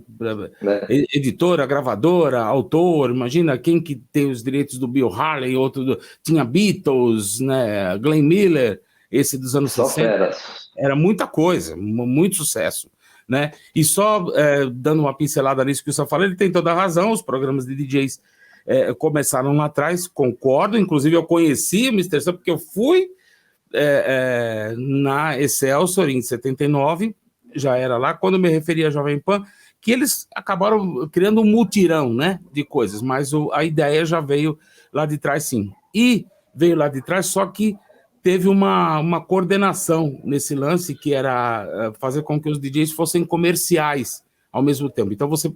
Editora, gravadora, autor, imagina quem que tem os direitos do Bill Haley, outro tinha Beatles, né? Glenn Miller, esse dos anos 60. Era muita coisa, muito sucesso, né? E só dando uma pincelada nisso que o senhor falou, ele tem toda a razão, os programas de DJs começaram lá atrás, concordo, inclusive eu conheci o Mr. Sun, porque eu fui na Excelsior em 79, já era lá, quando eu me referi à Jovem Pan, que eles acabaram criando um mutirão, né, de coisas, mas a ideia já veio lá de trás, sim. E veio lá de trás, só que teve uma coordenação nesse lance, que era fazer com que os DJs fossem comerciais ao mesmo tempo. Então você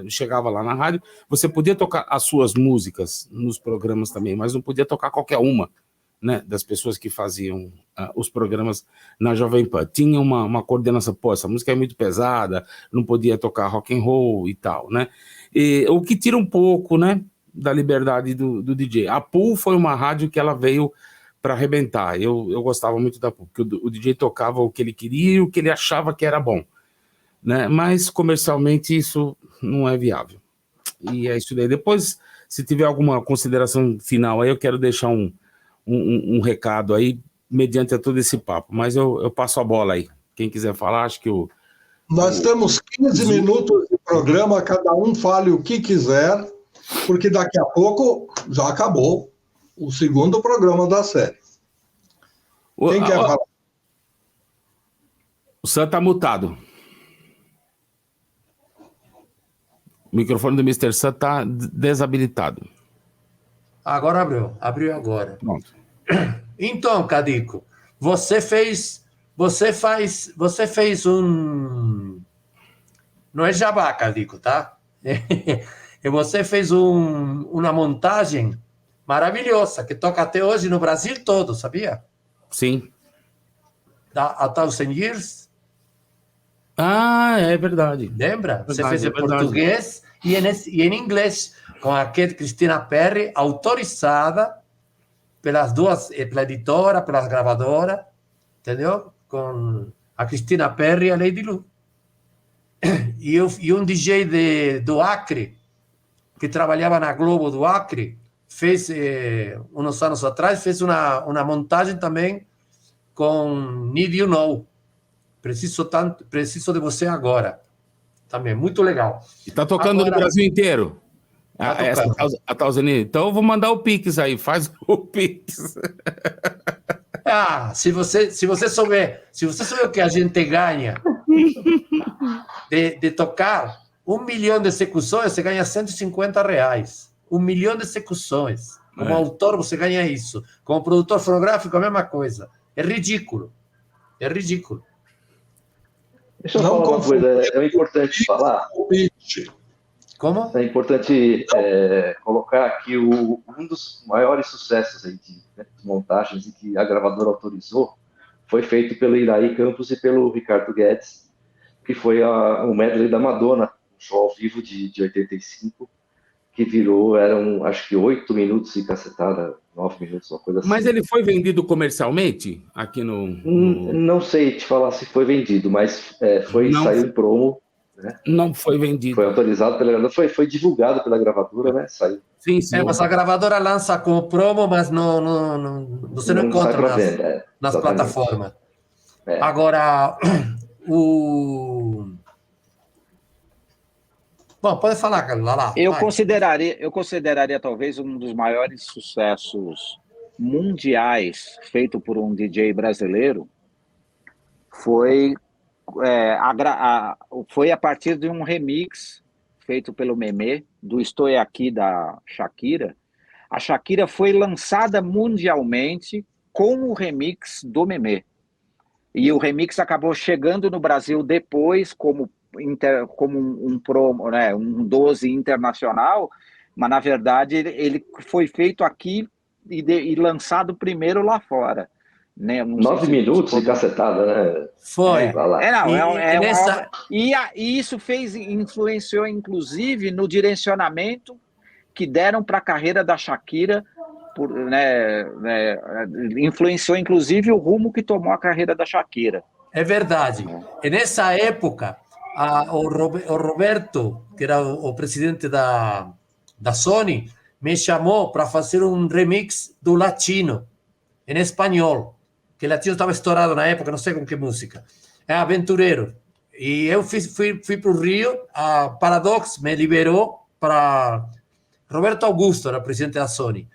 chegava lá na rádio, você podia tocar as suas músicas nos programas também, mas não podia tocar qualquer uma. né, das pessoas que faziam os programas na Jovem Pan. Tinha uma coordenação, pô, essa música é muito pesada, não podia tocar rock and roll e tal, né? O que tira um pouco, né, da liberdade do DJ. A Pool foi uma rádio que ela veio para arrebentar. Eu gostava muito da Pool, porque o DJ tocava o que ele queria e o que ele achava que era bom, né? Mas comercialmente isso não é viável. E é isso daí. Depois, se tiver alguma consideração final aí, eu quero deixar um recado aí, mediante a todo esse papo. Mas eu passo a bola aí. Quem quiser falar, acho que Nós temos 15 minutos de programa, cada um fale o que quiser, porque daqui a pouco já acabou o segundo programa da série. Quem quer falar? O Sam está mutado. O microfone do Mr. Sam está desabilitado. Agora abriu agora. Pronto. Então, Cadico, você fez um... Não é jabá, Cadico, tá? E você fez uma montagem maravilhosa, que toca até hoje no Brasil todo, sabia? Sim. A Thousand Years. Ah, é verdade. Lembra? Você Verdade, fez em português e em inglês, com a Christina Perri, autorizada pelas duas, pela editora, pelas gravadoras, entendeu? Com a Christina Perri e a Lady Lu. E um DJ do Acre, que trabalhava na Globo do Acre, fez, uns anos atrás, fez uma montagem também com Need You Know. Preciso de você agora. Também, muito legal. E tá tocando agora, no Brasil inteiro? A Tausania. Então eu vou mandar o Pix aí, faz o Pix. Se você souber o que a gente ganha de tocar 1 milhão de execuções, você ganha R$150. 1 milhão de execuções. Como autor, você ganha isso. Como produtor fonográfico, a mesma coisa. É ridículo. É ridículo. Deixa eu falar uma coisa. É importante falar. Como? É importante colocar aqui um dos maiores sucessos aí de montagens e que a gravadora autorizou foi feito pelo Iraí Campos e pelo Ricardo Guedes, que foi o medley da Madonna, um show ao vivo de 85, que eram acho que 8 minutos de cacetada, 9 minutos, uma coisa assim. Mas ele foi vendido comercialmente aqui no... Não sei te falar se foi vendido, mas saiu em promo. Né? Não foi vendido. Foi autorizado pela gravadora, foi divulgado pela gravadora, né? Saiu. Sim. Mas a gravadora lança como promo, mas você não encontra nas plataformas. Agora, Bom, pode falar, Lala. Eu consideraria talvez um dos maiores sucessos mundiais feito por um DJ brasileiro foi a partir de um remix feito pelo Memé, do Estou Aqui, da Shakira. A Shakira foi lançada mundialmente com o remix do Memé. E o remix acabou chegando no Brasil depois como um promo, né, um 12 internacional, mas na verdade ele foi feito aqui e lançado primeiro lá fora. Né? 9 minutos de cacetada, né? Foi. E isso influenciou, inclusive, no direcionamento que deram para a carreira da Shakira, influenciou, inclusive, o rumo que tomou a carreira da Shakira. É verdade. E nessa época, o Roberto, que era o presidente da Sony, me chamou para fazer um remix do Latino, em espanhol. Que o latino estava estourado na época, não sei com que música. É Aventureiro. E eu fui para o Rio, a Paradox me liberou para... Roberto Augusto era presidente da Sony.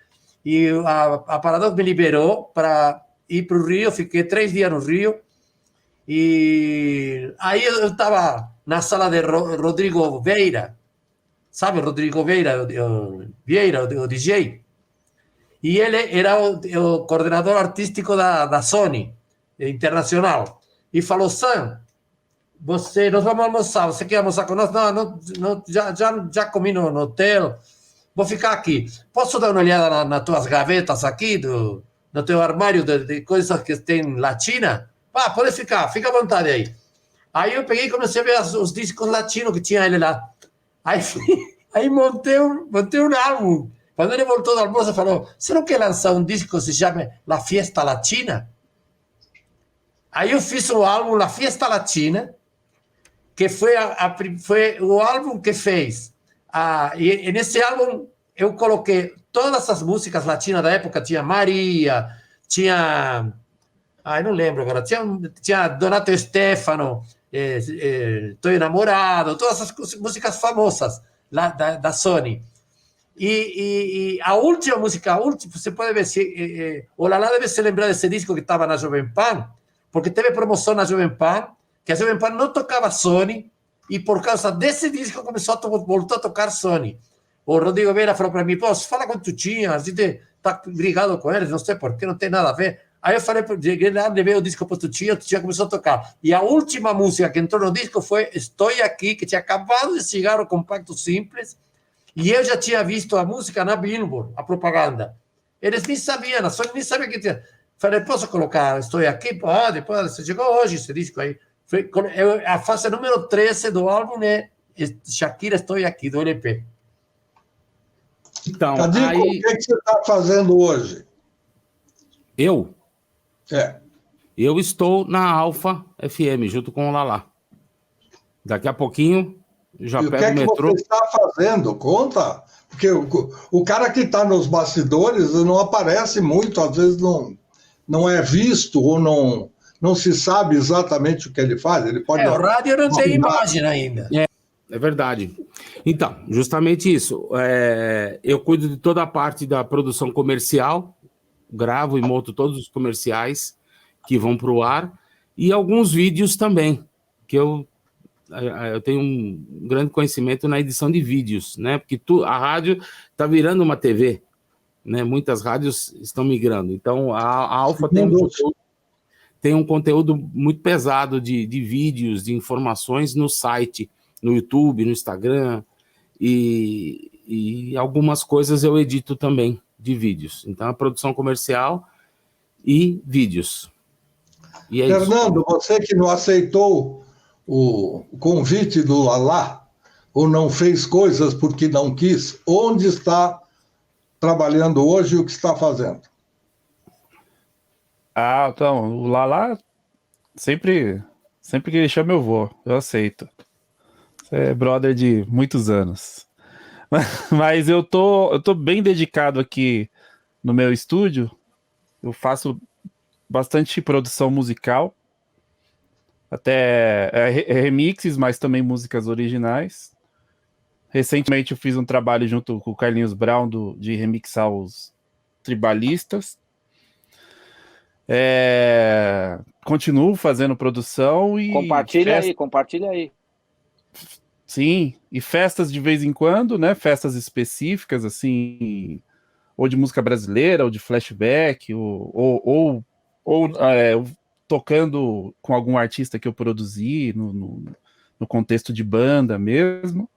E a Paradox me liberou para ir para o Rio, fiquei 3 dias no Rio. E aí eu estava na sala de Rodrigo Vieira. Sabe Rodrigo Vieira, o DJ? E ele era o coordenador artístico da Sony internacional. E falou: Sam, nós vamos almoçar, você quer almoçar conosco? Não, já comi no hotel, vou ficar aqui. Posso dar uma olhada nas tuas gavetas aqui do no teu armário de coisas que tem latina? Pá, pode ficar, fica à vontade aí. Aí eu peguei e comecei a ver os discos latinos que tinha ele lá. Aí montei um álbum. Quando ele voltou do almoço, falou, você não quer lançar um disco que se chama La Fiesta Latina? Aí eu fiz o álbum La Fiesta Latina, que foi o álbum que fez. E nesse álbum eu coloquei todas as músicas latinas da época. Tinha Maria, tinha... não lembro agora. Tinha Donato Stefano, Estou Enamorado, todas essas músicas famosas lá da Sony. E a última música, você pode ver, o Lalá deve se lembrar desse disco que estava na Jovem Pan, porque teve promoção na Jovem Pan, que a Jovem Pan não tocava Sony, e por causa desse disco voltou a tocar Sony. O Rodrigo Vera falou para mim, pô, fala com o Tutinha, a gente está brigado com eles, não sei porquê, não tem nada a ver. Aí eu falei, cheguei lá, levei o disco para o Tutinha começou a tocar. E a última música que entrou no disco foi Estou Aqui, que tinha acabado de chegar o Compacto Simples, e eu já tinha visto a música na Billboard, a propaganda. Eles nem sabiam, a Sony nem sabia que tinha. Falei, posso colocar Estou Aqui? Pode, você chegou hoje esse disco aí. A fase número 13 do álbum é Shakira Estou Aqui, do LP. Então, Cadico, aí... o que você está fazendo hoje? Eu estou na Alfa FM, junto com o Lalá. Daqui a pouquinho, já e pego o metrô. O que você está fazendo? Conta. Porque o cara que está nos bastidores não aparece muito, às vezes não é visto ou não se sabe exatamente o que ele faz. Ele pode... o rádio não tem imagem ainda. É verdade. Então, justamente isso. Eu cuido de toda a parte da produção comercial, gravo e monto todos os comerciais que vão para o ar, e alguns vídeos também, que eu tenho um grande conhecimento na edição de vídeos, né? Porque a rádio está virando uma TV, né? Muitas rádios estão migrando. Então, a Alfa tem um conteúdo muito pesado de vídeos, de informações no site, no YouTube, no Instagram, e algumas coisas eu edito também de vídeos. Então, a produção comercial e vídeos. E Fernando, isso. Você que não aceitou o convite do Lalá, ou não fez coisas porque não quis, onde está trabalhando hoje e o que está fazendo? Então, o Lalá, sempre que ele chama eu vou, eu aceito. Você é brother de muitos anos. Mas eu tô bem dedicado aqui no meu estúdio. Eu faço bastante produção musical, até remixes, mas também músicas originais. Recentemente eu fiz um trabalho junto com o Carlinhos Brown de remixar os Tribalistas. Continuo fazendo produção e... Compartilha aí. Sim, e festas de vez em quando, né? Festas específicas, assim, ou de música brasileira, ou de flashback, ou tocando com algum artista que eu produzi no contexto de banda mesmo.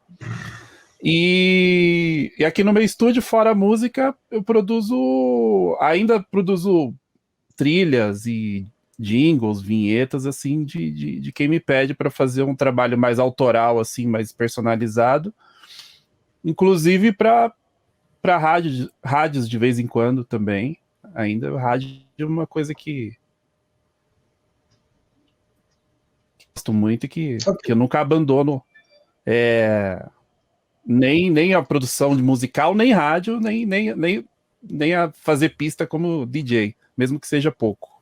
E aqui no meu estúdio, fora a música, eu ainda produzo trilhas e jingles, vinhetas, assim, de quem me pede para fazer um trabalho mais autoral, assim, mais personalizado, inclusive para rádios de vez em quando também. Ainda rádio é uma coisa que gosto muito e que eu nunca abandono, nem a produção de musical, nem rádio, nem a fazer pista como DJ, mesmo que seja pouco.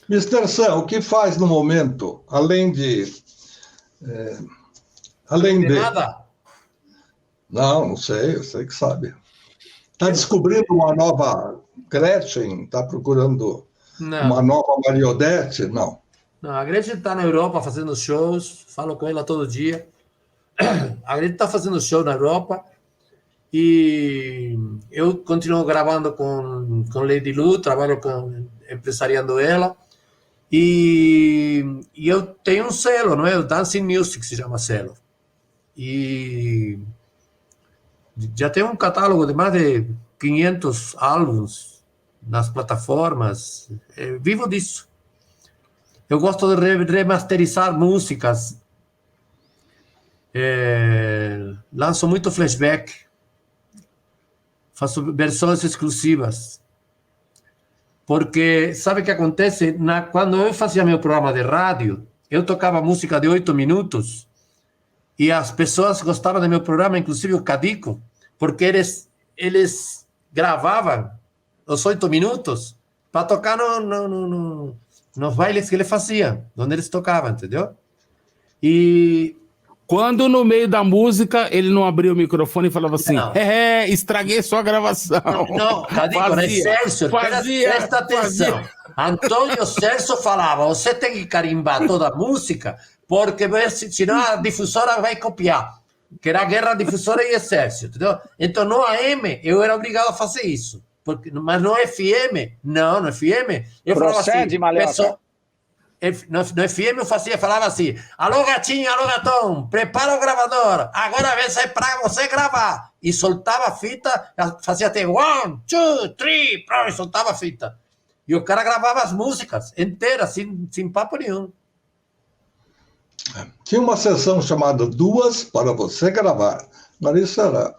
Mr. Sam, o que faz no momento, além de... Nada? Não sei, eu sei que sabe. Está descobrindo uma nova Gretchen? Está procurando uma nova Mariodete? Não. Não, a Gretchen está na Europa fazendo shows, falo com ela todo dia. A Gretchen está fazendo show na Europa e eu continuo gravando com Lady Lu, trabalho empresariando ela. E eu tenho um selo, não é? O Dancing Music se chama selo. E já tenho um catálogo de mais de 500 álbuns nas plataformas. Vivo disso. Eu gosto de remasterizar músicas. Lanço muito flashback. Faço versões exclusivas. Porque, sabe o que acontece? Quando eu fazia meu programa de rádio, eu tocava música de 8 minutos e as pessoas gostavam do meu programa, inclusive o Cadico, porque eles gravavam os 8 minutos para tocar nos bailes que ele fazia, onde eles tocavam, entendeu? E quando no meio da música ele não abria o microfone e falava assim, estraguei sua gravação. Não, Cadico, né? Sérgio, presta atenção. Antônio Sérgio falava, você tem que carimbar toda a música, porque senão a difusora vai copiar. Que era a guerra difusora e Sérgio, entendeu? Então no AM eu era obrigado a fazer isso. Mas no FM, não, no FM, eu falava assim, no FM eu falava assim, alô gatinho, alô gatão, prepara o gravador, agora vem sair para você gravar. E soltava a fita, fazia até 1, 2, 3, e soltava a fita. E o cara gravava as músicas inteiras, sem papo nenhum. Tinha uma sessão chamada Duas para você gravar, mas isso era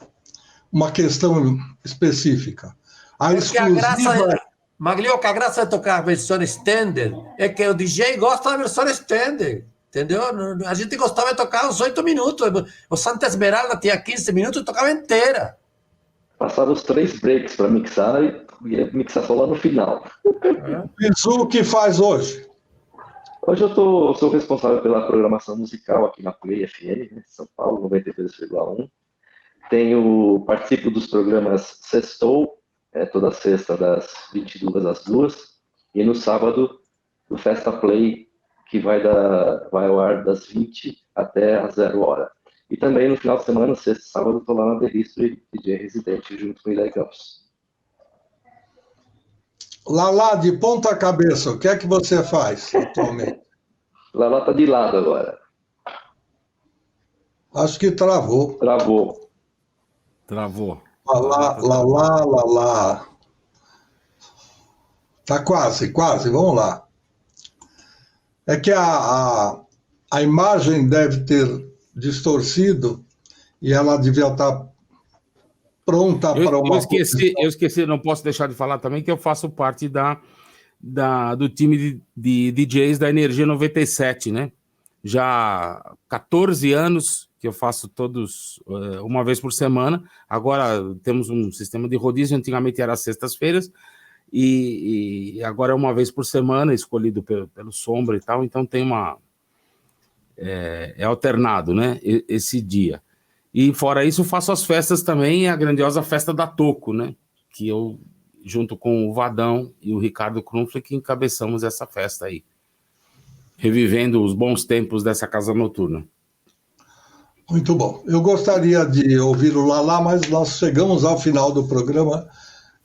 uma questão específica. A exclusiva... Maglioca, a graça de tocar a versão standard é que o DJ gosta da versão standard, entendeu? A gente gostava de tocar os 8 minutos. O Santa Esmeralda tinha 15 minutos e tocava inteira. Passava os 3 breaks para mixar e ia mixar só lá no final. Isso o que faz hoje? Hoje eu sou responsável pela programação musical aqui na Play FM, né, São Paulo, 92,1. Participo dos programas Sextou, toda sexta das 22 às 2, e no sábado do Festa Play, que vai ao ar das 20 até às 0 hora. E também no final de semana, sexta e sábado, estou lá na The History, DJ residente, junto com o Eli Campos. Lala, de ponta cabeça, o que é que você faz atualmente? Lala está de lado agora. Acho que travou. Travou. Lala. Tá quase, vamos lá. É que a imagem deve ter distorcido e ela devia estar pronta para uma... Eu esqueci, não posso deixar de falar também que eu faço parte do time de DJs da Energia 97, né? Já há 14 anos que eu faço todos uma vez por semana. Agora temos um sistema de rodízio, antigamente era às sextas-feiras, e agora é uma vez por semana, escolhido pelo Sombra e tal, então tem é alternado, né, esse dia. E fora isso, faço as festas também, a grandiosa festa da Toco, né, que eu, junto com o Vadão e o Ricardo Krumfle, que encabeçamos essa festa aí, revivendo os bons tempos dessa casa noturna. Muito bom. Eu gostaria de ouvir o Lala, mas nós chegamos ao final do programa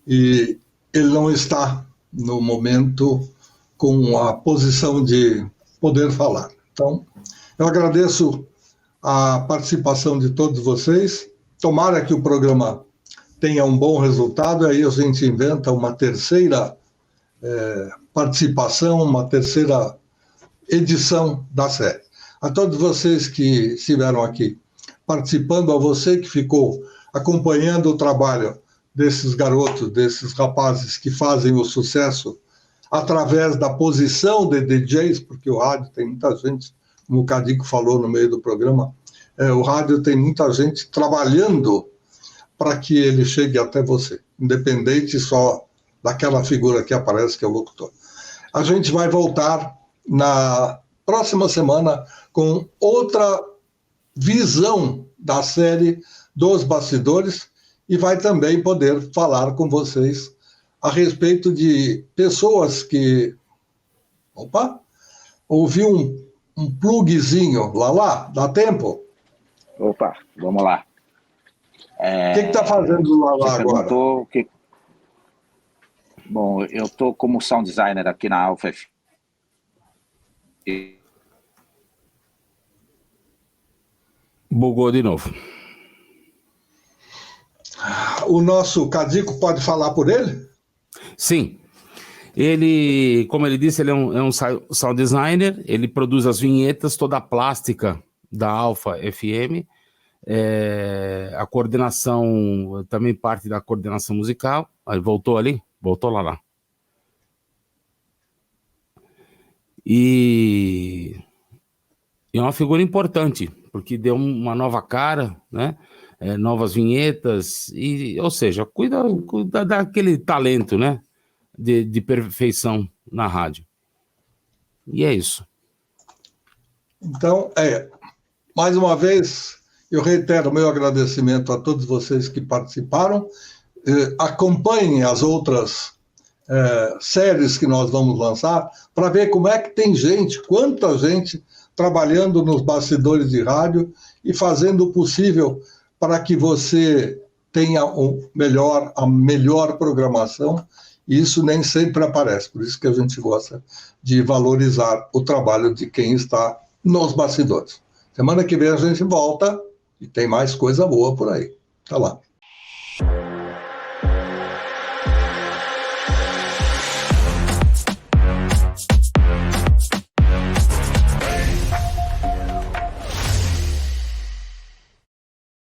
e ele não está, no momento, com a posição de poder falar. Então, eu agradeço a participação de todos vocês. Tomara que o programa tenha um bom resultado, aí a gente inventa uma terceira participação, uma terceira edição da série. A todos vocês que estiveram aqui participando, a você que ficou acompanhando o trabalho desses garotos, desses rapazes que fazem o sucesso através da posição de DJs, porque o rádio tem muita gente, como o Cadico falou no meio do programa, o rádio tem muita gente trabalhando para que ele chegue até você, independente só daquela figura que aparece, que é o locutor. A gente vai voltar na próxima semana com outra visão da série dos bastidores e vai também poder falar com vocês a respeito de pessoas que... Opa! Ouvi um plugzinho. Lala, dá tempo? Opa, vamos lá. O que está fazendo o Lala agora? Bom, eu estou como sound designer aqui na Alpha FM. Bugou de novo. O nosso Cadico pode falar por ele? Sim. Ele, como ele disse, ele é um sound designer, ele produz as vinhetas, toda a plástica da Alfa FM, a coordenação, também parte da coordenação musical. Aí, voltou ali? Voltou lá. E é uma figura importante, porque deu uma nova cara, né? Novas vinhetas, ou seja, cuida daquele talento, né? De perfeição na rádio. E é isso. Então, mais uma vez, eu reitero meu agradecimento a todos vocês que participaram. Acompanhem as outras séries que nós vamos lançar para ver como é que tem gente, quanta gente trabalhando nos bastidores de rádio e fazendo o possível para que você tenha a melhor programação. E isso nem sempre aparece, por isso que a gente gosta de valorizar o trabalho de quem está nos bastidores. Semana que vem a gente volta e tem mais coisa boa por aí. Até lá.